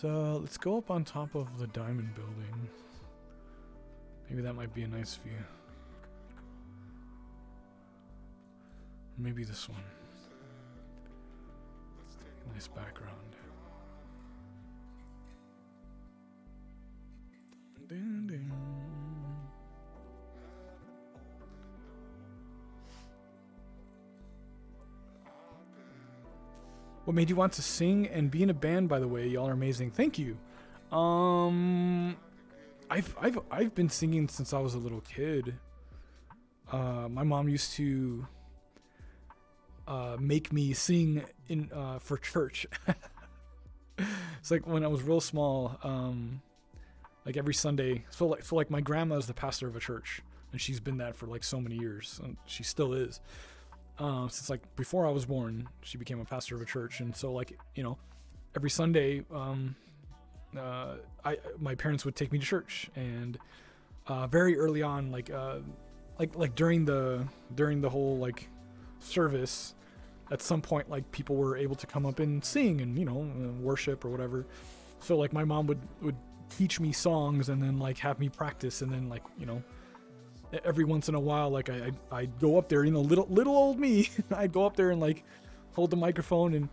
Let's go up on top of the diamond building. Maybe that might be a nice view. Maybe this one. Nice background. Ding, ding. What made you want to sing and be in a band, by the way? Y'all are amazing. Thank you. I've been singing since I was a little kid. My mom used to make me sing for church. It's like when I was real small, like every Sunday. So like my grandma is the pastor of a church, and she's been that for like so many years, and she still is. Since like before I was born, she became a pastor of a church, and so like, you know, every Sunday, my parents would take me to church, and very early on, like during the whole like service, at some point, like people were able to come up and sing and, you know, worship or whatever. So like my mom would teach me songs and then like have me practice, and then like, you know, every once in a while, like I'd go up there, you know, little old me, I'd go up there and like hold the microphone and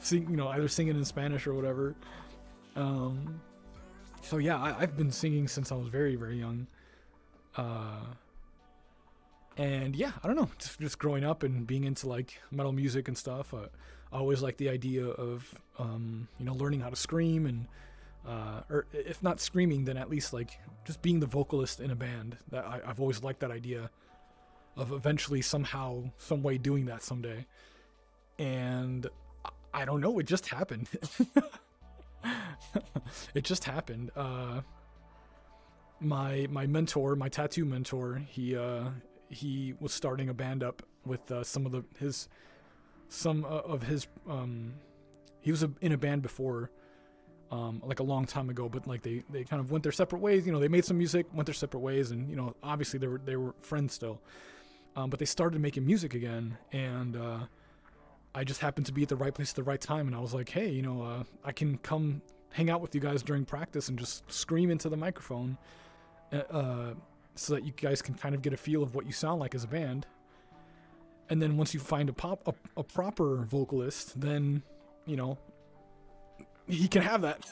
sing, you know, either singing in Spanish or whatever. So yeah, I've been singing since I was very, very young. And yeah, I don't know, just growing up and being into like metal music and stuff. I always liked the idea of, you know, learning how to scream and, or if not screaming, then at least like just being the vocalist in a band. That I've always liked that idea of eventually somehow, some way doing that someday. And I don't know, it just happened. It just happened. My mentor, my tattoo mentor, he was starting a band up with some of his he was in a band before, like a long time ago, but like they kind of went their separate ways. You know, they made some music, went their separate ways, and you know, obviously they were friends still. But they started making music again, and I just happened to be at the right place at the right time, and I was like, hey, you know, I can come hang out with you guys during practice and just scream into the microphone, so that you guys can kind of get a feel of what you sound like as a band. And then once you find a proper vocalist, then, you know, he can have that.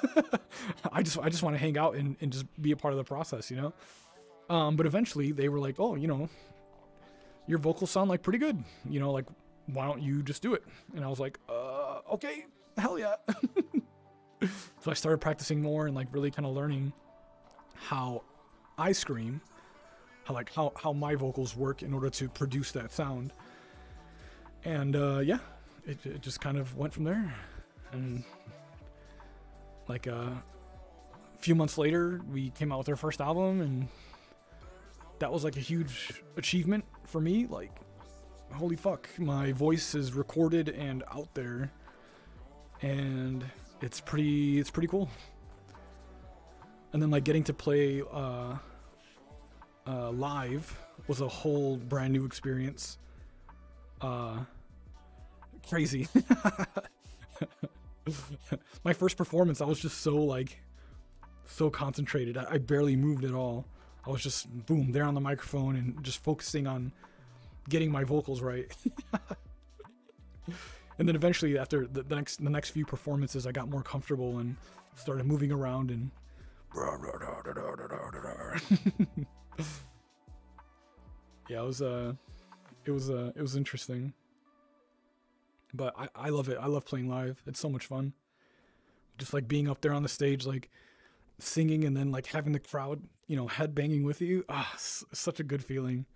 I just want to hang out and just be a part of the process, you know? But eventually they were like, oh, you know, your vocals sound like pretty good, you know, like, why don't you just do it? And I was like, okay, hell yeah. So I started practicing more and like really kind of learning how I scream, how my vocals work in order to produce that sound. And yeah, it just kind of went from there. And like a few months later, we came out with our first album, and that was like a huge achievement for me. Like, holy fuck, my voice is recorded and out there, and it's pretty cool. And then like getting to play live was a whole brand new experience. Crazy. My first performance, I was just so concentrated. I barely moved at all. I was just boom there on the microphone and just focusing on getting my vocals right. And then eventually, after the next few performances, I got more comfortable and started moving around and yeah, it was interesting. But I love it. I love playing live. It's so much fun. Just like being up there on the stage, like singing, and then like having the crowd, you know, head banging with you. Ah, such a good feeling.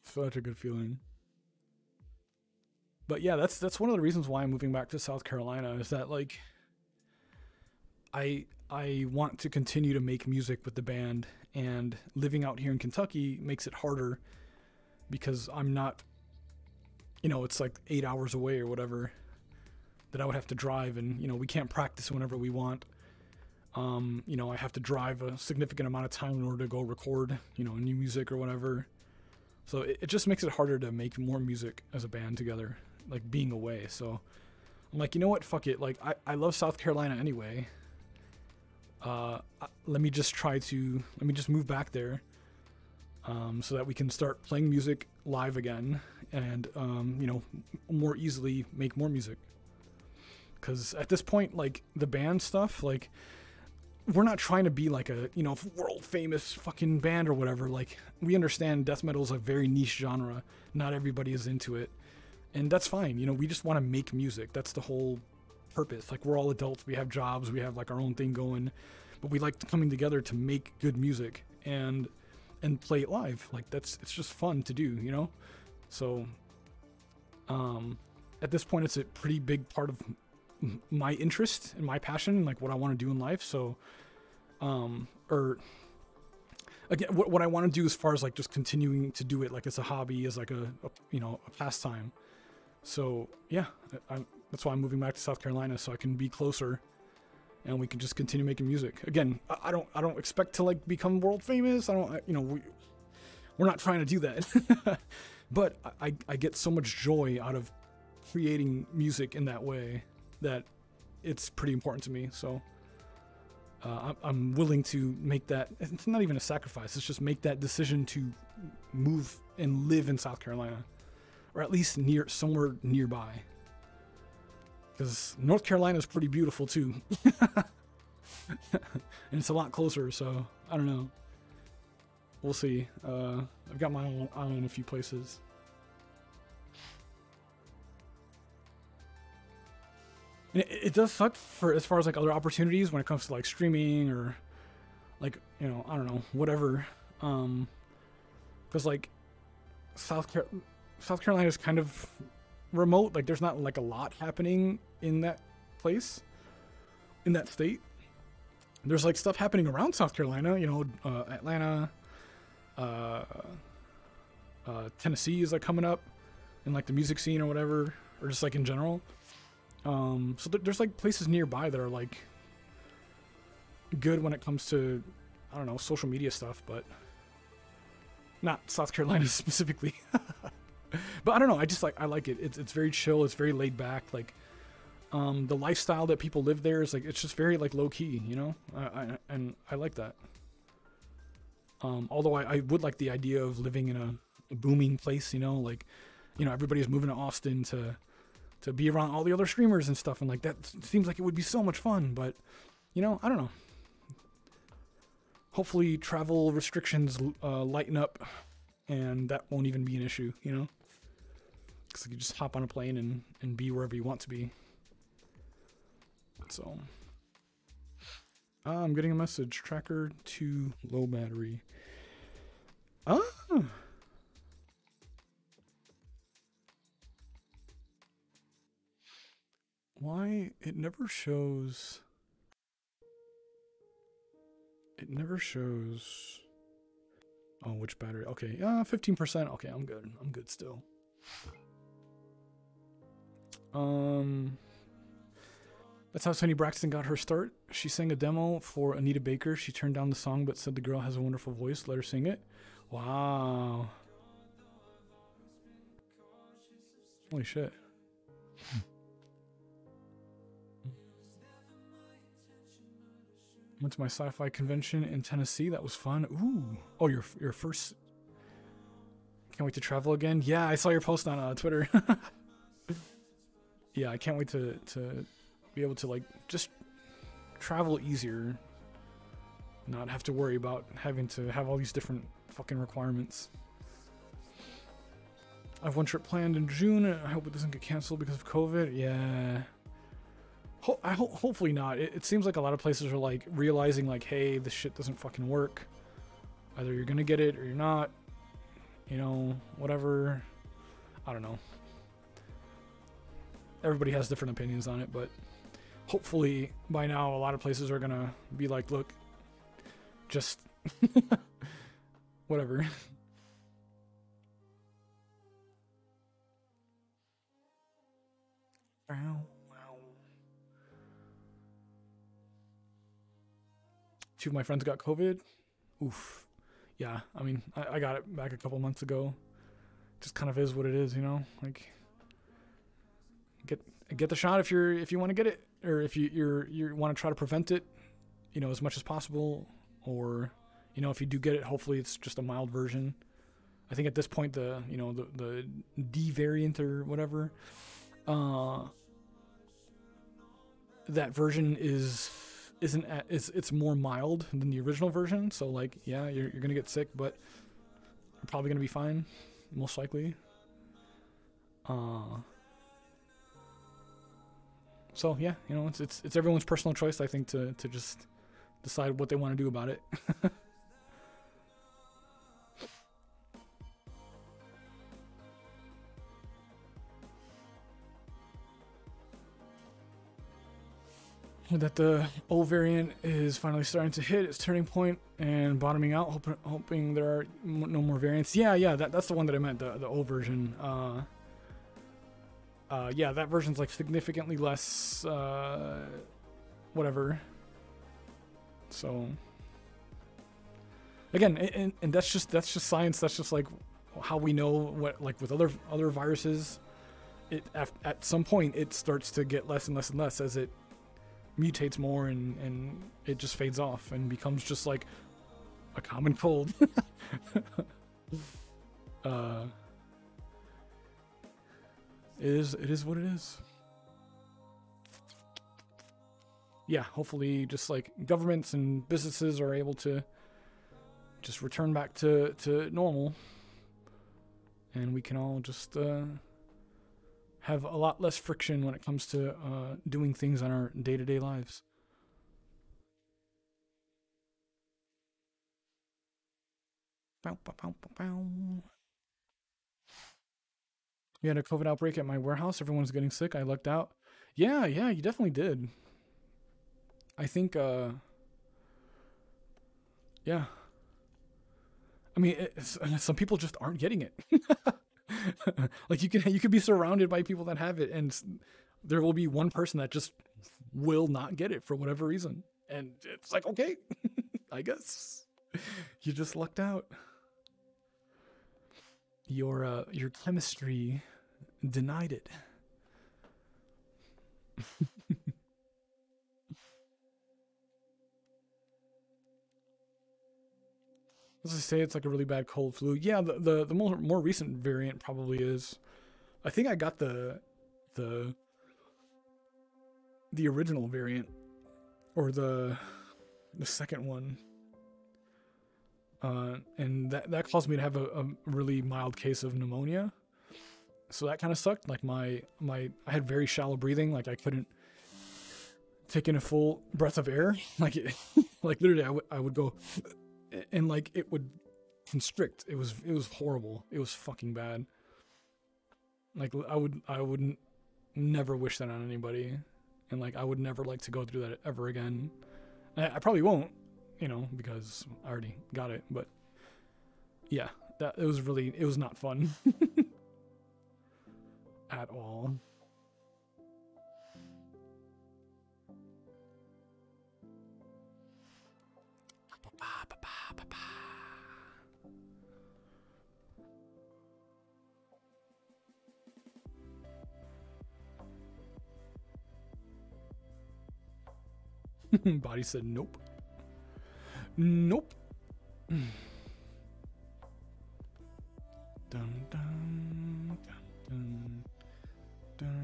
Such a good feeling. But yeah, that's one of the reasons why I'm moving back to South Carolina, is that like I want to continue to make music with the band, and living out here in Kentucky makes it harder because I'm not, you know, it's like 8 hours away or whatever that I would have to drive, and you know, we can't practice whenever we want. You know, I have to drive a significant amount of time in order to go record, you know, new music or whatever. So it just makes it harder to make more music as a band together, like being away. So I'm like, you know what, fuck it. Like I love South Carolina anyway. Let me just move back there, so that we can start playing music live again, and you know, more easily make more music. Because at this point, like the band stuff, like we're not trying to be like a, you know, world famous fucking band or whatever. Like, we understand death metal is a very niche genre. Not everybody is into it, and that's fine. You know, we just want to make music. That's the whole purpose. Like, we're all adults, we have jobs, we have like our own thing going, but we like coming together to make good music and play it live. Like, it's just fun to do, you know? So at this point, it's a pretty big part of my interest and my passion, like what I want to do in life. So or again, what I want to do as far as like just continuing to do it like as a hobby, as like a you know, a pastime. So yeah, that's why I'm moving back to South Carolina, so I can be closer and we can just continue making music. Again, I don't expect to like become world famous. You know, we're not trying to do that. But I get so much joy out of creating music in that way that it's pretty important to me. So I'm willing to make that. It's not even a sacrifice. It's just make that decision to move and live in South Carolina, or at least somewhere nearby. Because North Carolina is pretty beautiful too. And it's a lot closer, so I don't know. We'll see. I've got my eye on a few places. And it does suck for as far as like other opportunities when it comes to like streaming or like, you know, I don't know, whatever. Because like South Carolina is kind of remote. Like, there's not like a lot happening in that place, in that state. There's like stuff happening around South Carolina, you know, Atlanta, Tennessee is like coming up in like the music scene or whatever, or just like in general. So there's like places nearby that are like good when it comes to, I don't know, social media stuff, but not South Carolina specifically. But I don't know, I like it. It's very chill, it's very laid back. Like, the lifestyle that people live there is like, it's just very like low key, you know? And I like that. Although I would like the idea of living in a booming place, you know, like, you know, everybody's moving to Austin to be around all the other streamers and stuff, and like that seems like it would be so much fun. But, you know, I don't know. Hopefully travel restrictions lighten up, and that won't even be an issue, you know? Because you just hop on a plane and be wherever you want to be. So, I'm getting a message. Tracker 2 low battery. Ah! Why it never shows? It never shows. Oh, which battery? Okay, 15%. Okay, I'm good. I'm good still. That's how Toni Braxton got her start. She sang a demo for Anita Baker. She turned down the song but said the girl has a wonderful voice. Let her sing it. Wow. Holy shit. Went to my sci-fi convention in Tennessee. That was fun. Ooh. Oh, your first. Can't wait to travel again. Yeah, I saw your post on Twitter. Yeah, I can't wait to be able to like just travel easier. Not have to worry about having to have all these different fucking requirements. I have one trip planned in June. I hope it doesn't get canceled because of COVID. Yeah. Hopefully not. It seems like a lot of places are like realizing like, hey, this shit doesn't fucking work. Either you're gonna get it or you're not. You know, whatever. I don't know. Everybody has different opinions on it, but hopefully by now a lot of places are gonna be like, look, just whatever. Wow. Two of my friends got COVID. Oof. Yeah, I mean, I got it back a couple months ago. Just kind of is what it is, you know? Like, get the shot if you want to get it, or if you want to try to prevent it, you know, as much as possible, or you know, if you do get it, hopefully it's just a mild version. I think at this point the D variant or whatever, that version it's more mild than the original version, so like yeah, you're gonna get sick, but you're probably gonna be fine, most likely. So yeah, you know, it's everyone's personal choice, I think, to just decide what they want to do about it. That the old variant is finally starting to hit its turning point and bottoming out, hoping there are no more variants. Yeah, that's the one that I meant, the old version. Yeah, that version's like significantly less, whatever. So, again, and that's just science. That's just like how we know what, like with other viruses, at some point it starts to get less and less and less as it mutates more, and it just fades off and becomes just like a common cold. It is what it is. Yeah, hopefully just like governments and businesses are able to just return back to normal, and we can all just have a lot less friction when it comes to doing things on our day-to-day lives. Bow, bow, bow, bow, bow. We had a COVID outbreak at my warehouse. Everyone's getting sick. I lucked out. Yeah, you definitely did. I think, yeah. I mean, some people just aren't getting it. Like you could be surrounded by people that have it, and there will be one person that just will not get it for whatever reason, and it's like, okay, I guess you just lucked out. Your chemistry denied it. Let's just say it's like a really bad cold flu. Yeah, the more recent variant probably is. I think I got the original variant, or the second one, and that caused me to have a really mild case of pneumonia. So that kind of sucked. Like I had very shallow breathing. Like I couldn't take in a full breath of air. Like like literally, I would go, and like it would constrict. It was horrible. It was fucking bad. Like I wouldn't never wish that on anybody. and like I would never like to go through that ever again. I probably won't, you know, because I already got it. But yeah, it was not fun at all. Body said nope. Nope. Dun, dun, dun, dun.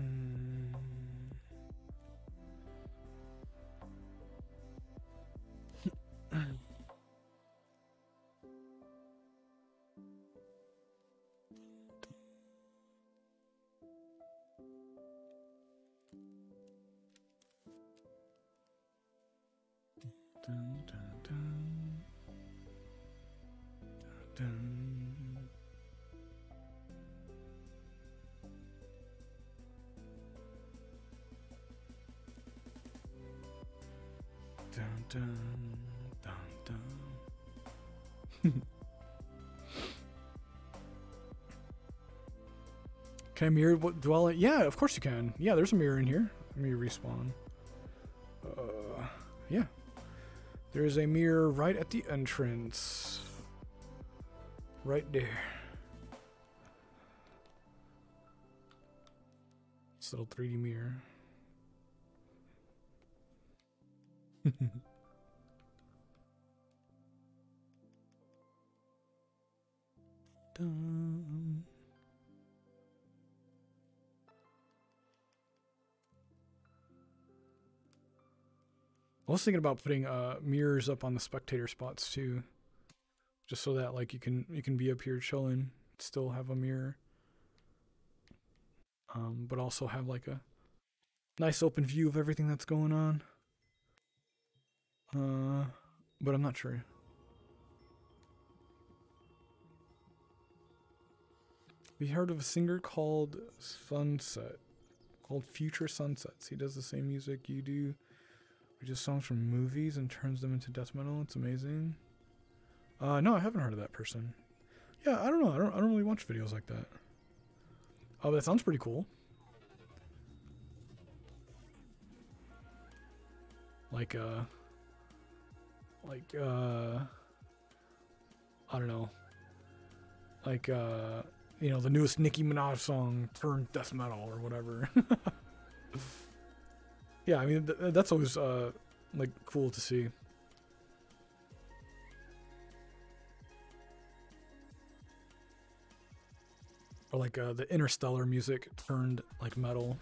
Dun, dun, dun. Dun. Dun, dun, dun, dun. Can I mirror dwell in? Yeah, of course you can. Yeah, there's a mirror in here. Let me respawn. Yeah. There's a mirror right at the entrance. Right there. This little 3D mirror. Dun. I was thinking about putting mirrors up on the spectator spots too, just so that like you can be up here chilling, still have a mirror, but also have like a nice open view of everything that's going on. But I'm not sure. We heard of a singer called Sunset, called Future Sunsets. He does the same music you do. He just songs from movies and turns them into death metal. It's amazing. No, I haven't heard of that person. Yeah, I don't know. I don't really watch videos like that. Oh, that sounds pretty cool. Like I don't know. Like you know, the newest Nicki Minaj song turned death metal or whatever. Yeah, I mean that's always like cool to see. Or like the Interstellar music turned like metal.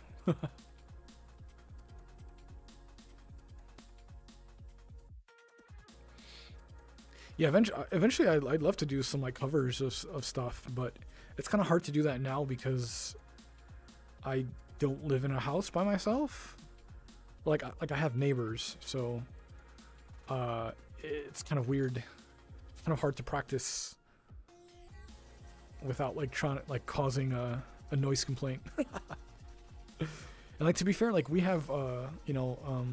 Yeah, eventually I'd love to do some like covers of stuff, but it's kind of hard to do that now because I don't live in a house by myself. Like I have neighbors, so it's kind of weird. It's kind of hard to practice without like trying to like causing a noise complaint. And like to be fair, like we have you know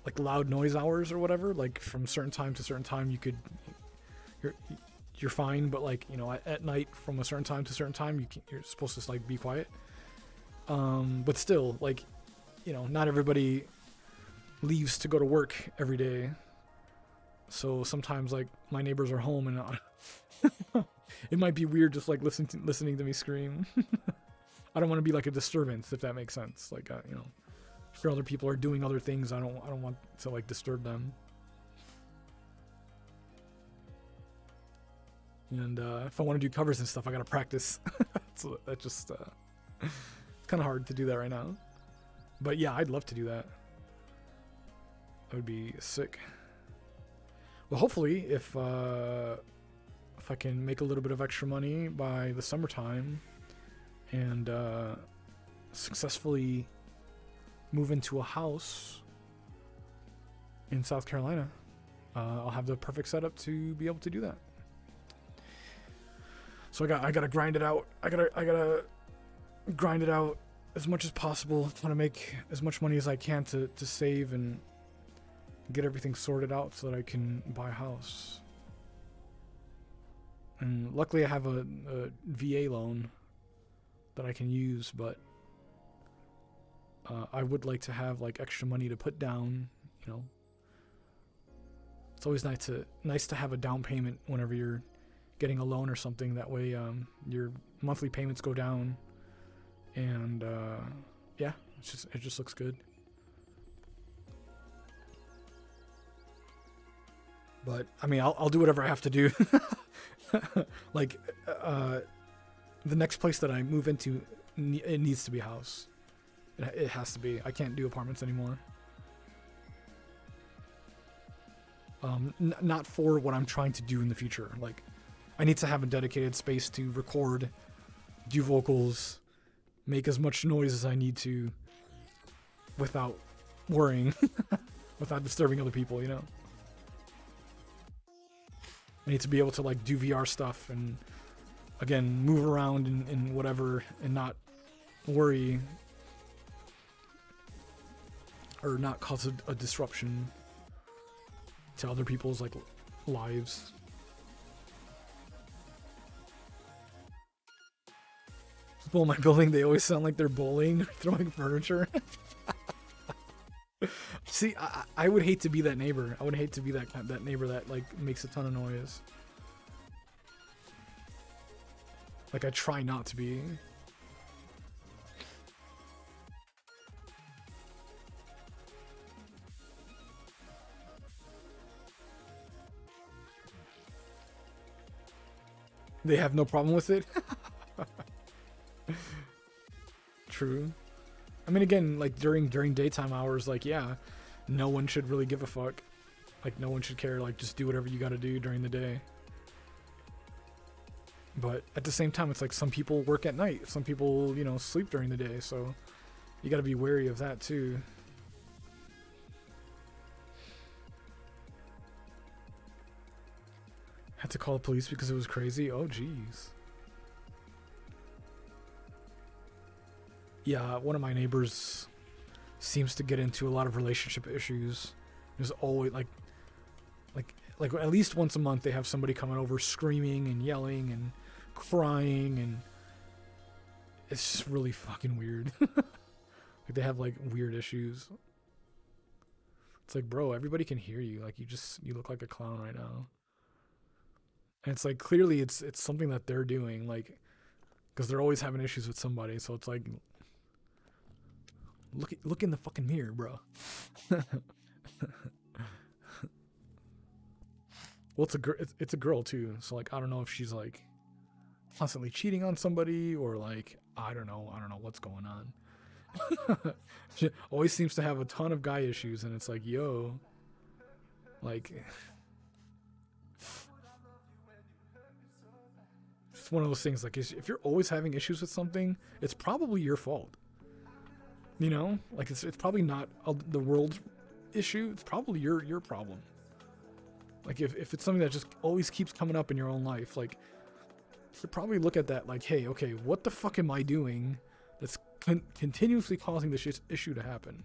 like loud noise hours or whatever. Like from certain time to certain time, you're fine, but like you know at night from a certain time to certain time you're supposed to like be quiet. But still, like you know, not everybody leaves to go to work every day. So sometimes like my neighbors are home and it might be weird just like listening to me scream. I don't want to be like a disturbance, if that makes sense. Like you know, if other people are doing other things, I don't want to like disturb them. And if I want to do covers and stuff, I gotta practice. So that just it's kind of hard to do that right now. But yeah, I'd love to do that. That would be sick. Well, hopefully, if I can make a little bit of extra money by the summertime and successfully move into a house in South Carolina, I'll have the perfect setup to be able to do that. So I gotta grind it out. I gotta grind it out as much as possible, trying to make as much money as I can to save and get everything sorted out so that I can buy a house. And luckily I have a VA loan that I can use, but I would like to have like extra money to put down, you know. It's always nice to have a down payment whenever you're getting a loan or something. That way your monthly payments go down, and yeah, it just looks good. But I mean, I'll do whatever I have to do. Like the next place that I move into, it needs to be a house. It has to be. I can't do apartments anymore. Not for what I'm trying to do in the future. Like, I need to have a dedicated space to record, do vocals, make as much noise as I need to without worrying, without disturbing other people, you know? I need to be able to like do VR stuff and again move around and whatever and not worry or not cause a disruption to other people's like lives. People in my building, they always sound like they're bowling, throwing furniture. See, I would hate to be that neighbor. I would hate to be that neighbor that like makes a ton of noise. Like, I try not to be. They have no problem with it. True. I mean, again, like during daytime hours, like, yeah, no one should really give a fuck. Like, no one should care. Like, just do whatever you gotta do during the day. But at the same time, it's like some people work at night. Some people, you know, sleep during the day. So you gotta be wary of that too. Had to call the police because it was crazy. Oh, jeez. Yeah, one of my neighbors seems to get into a lot of relationship issues. There's always like at least once a month they have somebody coming over screaming and yelling and crying, and it's just really fucking weird. Like, they have like weird issues. It's like, bro, everybody can hear you. Like, you look like a clown right now. And it's like, clearly it's something that they're doing, like, because they're always having issues with somebody. So it's like, look in the fucking mirror, bro. Well, it's a girl too. So like, I don't know if she's like constantly cheating on somebody, or like, I don't know what's going on. She always seems to have a ton of guy issues, and it's like, yo, like, it's one of those things, like, if you're always having issues with something, it's probably your fault. You know, like, it's probably not the world's issue. It's probably your problem. Like, if it's something that just always keeps coming up in your own life, like, you probably look at that like, hey, okay, what the fuck am I doing that's continuously causing this issue to happen?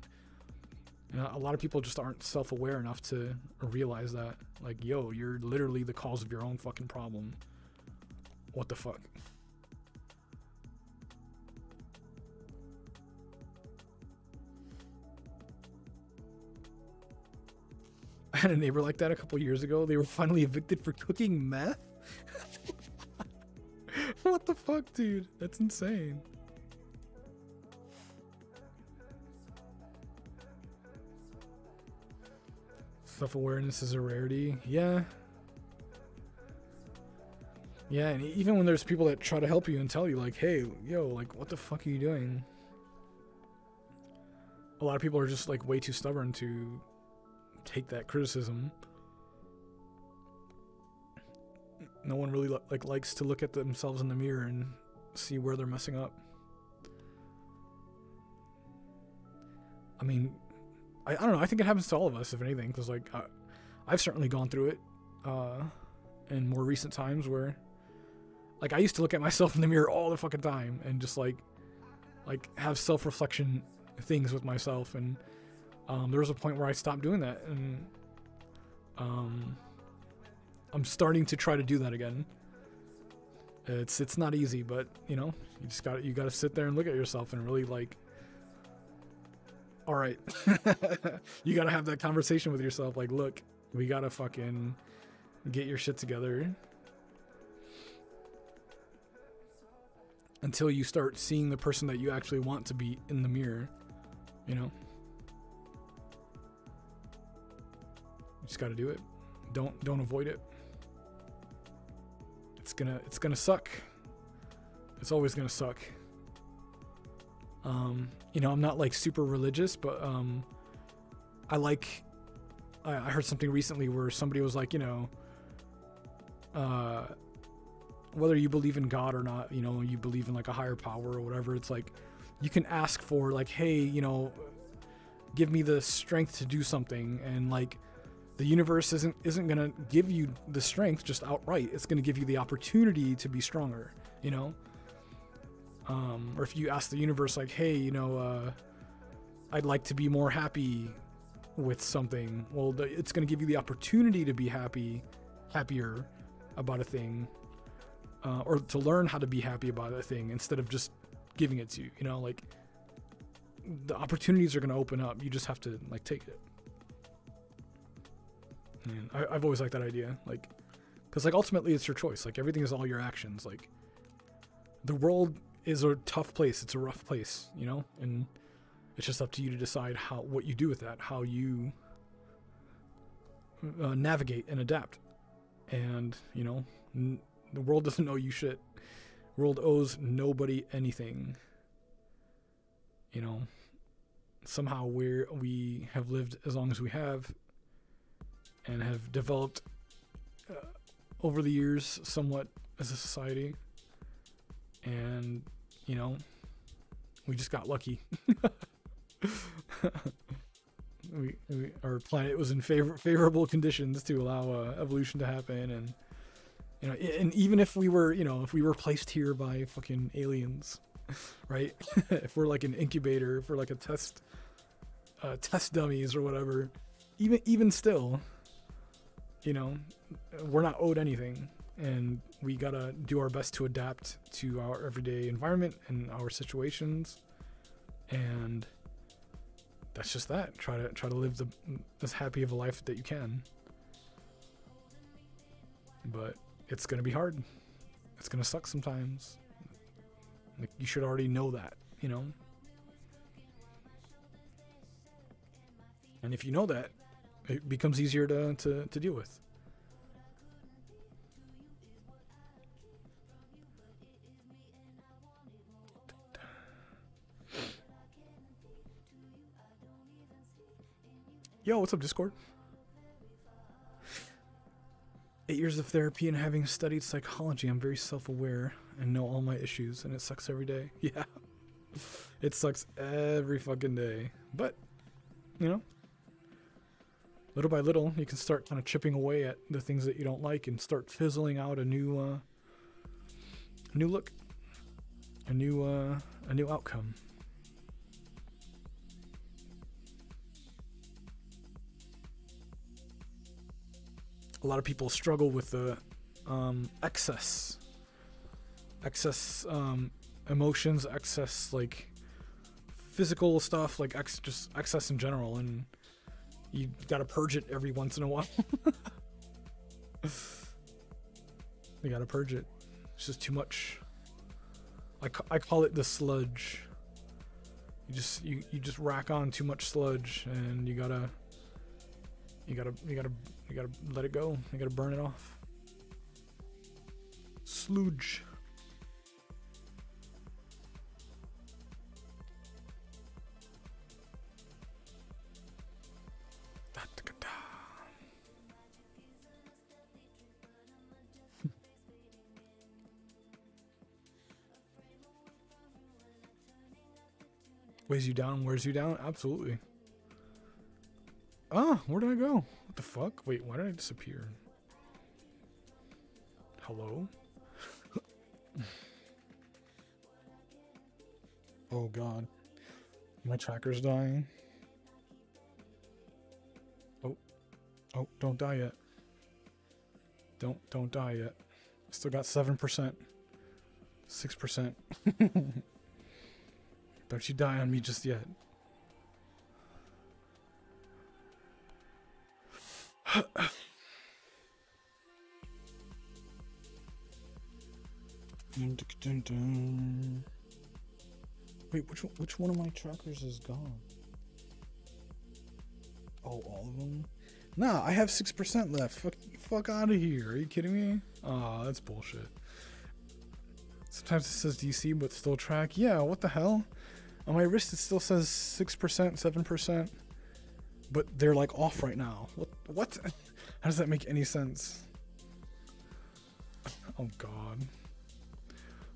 And a lot of people just aren't self-aware enough to realize that, like, yo, you're literally the cause of your own fucking problem. What the fuck? I had a neighbor like that a couple years ago. They were finally evicted for cooking meth. What the fuck, dude? That's insane. Self-awareness is a rarity. Yeah. Yeah, and even when there's people that try to help you and tell you, like, hey, yo, like, what the fuck are you doing? A lot of people are just, like, way too stubborn to take that criticism. No one really likes to look at themselves in the mirror and see where they're messing up. I mean, I don't know. I think it happens to all of us, if anything, because like I've certainly gone through it in more recent times where, like, I used to look at myself in the mirror all the fucking time and just like like have self-reflection things with myself, and there was a point where I stopped doing that, and I'm starting to try to do that again. It's not easy, but you know, you gotta sit there and look at yourself and really like, all right, you gotta have that conversation with yourself. Like, look, we gotta fucking get your shit together until you start seeing the person that you actually want to be in the mirror, you know? You just gotta do it. Don't avoid it. It's gonna suck. It's always gonna suck. You know, I'm not like super religious, but I heard something recently where somebody was like, you know, whether you believe in God or not, you know, you believe in like a higher power or whatever, it's like you can ask for like, hey, you know, give me the strength to do something, and like the universe isn't gonna give you the strength just outright. It's gonna give you the opportunity to be stronger, you know. Or if you ask the universe like, hey, you know, I'd like to be more happy with something, well, it's gonna give you the opportunity to be happier about a thing, or to learn how to be happy about a thing instead of just giving it to you, you know. Like, the opportunities are gonna open up. You just have to like take it. And I've always liked that idea, like, because like ultimately it's your choice. Like, everything is all your actions. Like, the world is a tough place. It's a rough place, you know, and it's just up to you to decide what you do with that, how you navigate and adapt. And you know, the world doesn't owe you shit. The world owes nobody anything. You know, somehow we have lived as long as we have, and have developed over the years somewhat as a society, and you know, we just got lucky. Our planet was in favorable conditions to allow evolution to happen, and you know, and even if we were, you know, if we were placed here by fucking aliens, right? If we're like an incubator, if we're like a test dummies or whatever, even still, you know, we're not owed anything, and we gotta do our best to adapt to our everyday environment and our situations, and that's just that. Try to live as happy of a life that you can. But it's gonna be hard. It's gonna suck sometimes. Like, you should already know that, you know. And if you know that, it becomes easier to deal with. Yo, what's up, Discord? 8 years of therapy and having studied psychology, I'm very self-aware and know all my issues, and it sucks every day. Yeah. It sucks every fucking day. But, you know, little by little, you can start kind of chipping away at the things that you don't like and start fizzling out a new look, a new outcome. A lot of people struggle with the excess emotions, excess like physical stuff, like just excess in general, and you gotta purge it every once in a while. You gotta purge it. It's just too much. I call it the sludge. You just rack on too much sludge, and you gotta let it go. You gotta burn it off. Sludge. Weighs you down, wears you down? Absolutely. Ah, where did I go? What the fuck? Wait, why did I disappear? Hello? Oh god. My tracker's dying. Oh. Oh, don't die yet. Don't die yet. Still got 7%. 6%. Don't you die on me just yet. Wait, which one of my trackers is gone? Oh, all of them? Nah, I have 6% left. Fuck out of here. Are you kidding me? Aw, that's bullshit. Sometimes it says DC, but still track. Yeah, what the hell? On my wrist, it still says 6%, 7%. But they're like off right now. What? How does that make any sense? Oh god.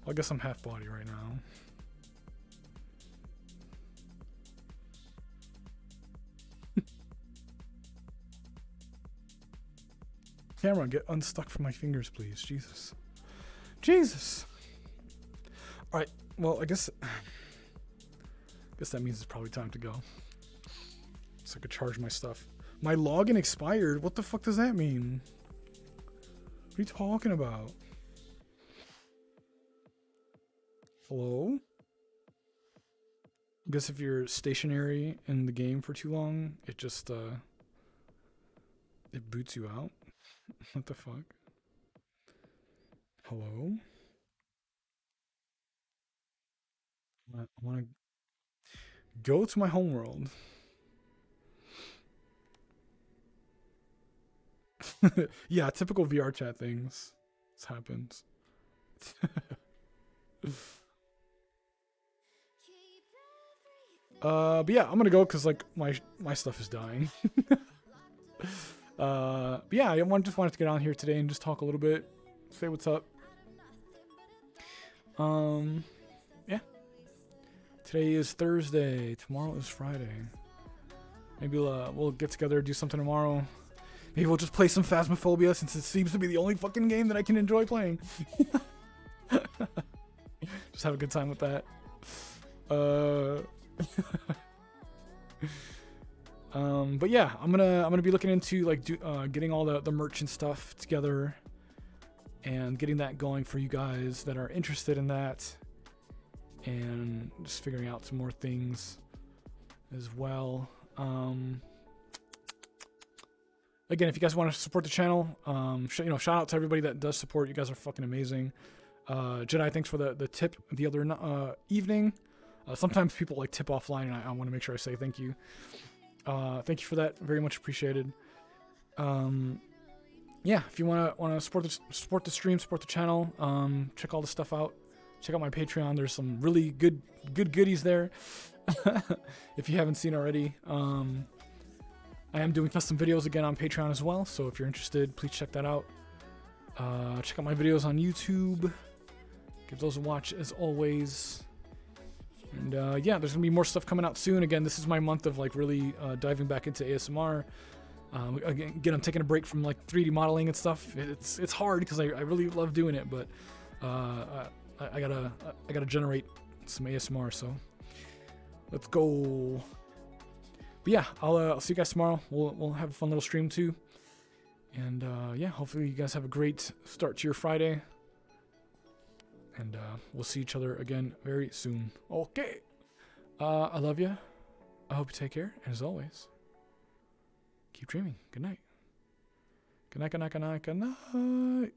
Well, I guess I'm half body right now. Camera, get unstuck from my fingers, please. Jesus. Jesus! Alright, well, I guess that means it's probably time to go. So I could charge my stuff. My login expired? What the fuck does that mean? What are you talking about? Hello? I guess if you're stationary in the game for too long, it just, it boots you out. What the fuck? Hello? I want to go to my homeworld. Yeah, typical VRChat things. This happens. But yeah, I'm gonna go because like my stuff is dying. But yeah, I just wanted to get on here today and just talk a little bit, say what's up. Yeah. Today is Thursday. Tomorrow is Friday. Maybe we'll get together, do something tomorrow. Maybe we'll just play some Phasmophobia since it seems to be the only fucking game that I can enjoy playing. Just have a good time with that. But yeah, I'm gonna be looking into like getting all the merch and stuff together and getting that going for you guys that are interested in that, and just figuring out some more things as well. Again, if you guys want to support the channel, shout out to everybody that does support. You guys are fucking amazing. Jedi, thanks for the tip the other evening. Sometimes people like tip offline, and I want to make sure I say thank you. Thank you for that. Very much appreciated. Yeah, if you want to support the stream, support the channel, check all the stuff out. Check out my Patreon. There's some really good goodies there. If you haven't seen already. I am doing custom videos again on Patreon as well, so if you're interested, please check that out. Check out my videos on YouTube. Give those a watch as always. And yeah, there's gonna be more stuff coming out soon. Again, this is my month of like really diving back into ASMR. Again, I'm taking a break from like 3D modeling and stuff. It's hard because I really love doing it, but I gotta generate some ASMR. So let's go. But yeah, I'll see you guys tomorrow. We'll have a fun little stream too. And yeah, hopefully you guys have a great start to your Friday. And we'll see each other again very soon. Okay. I love you. I hope you take care. And as always, keep dreaming. Good night. Good night, good night, good night, good night.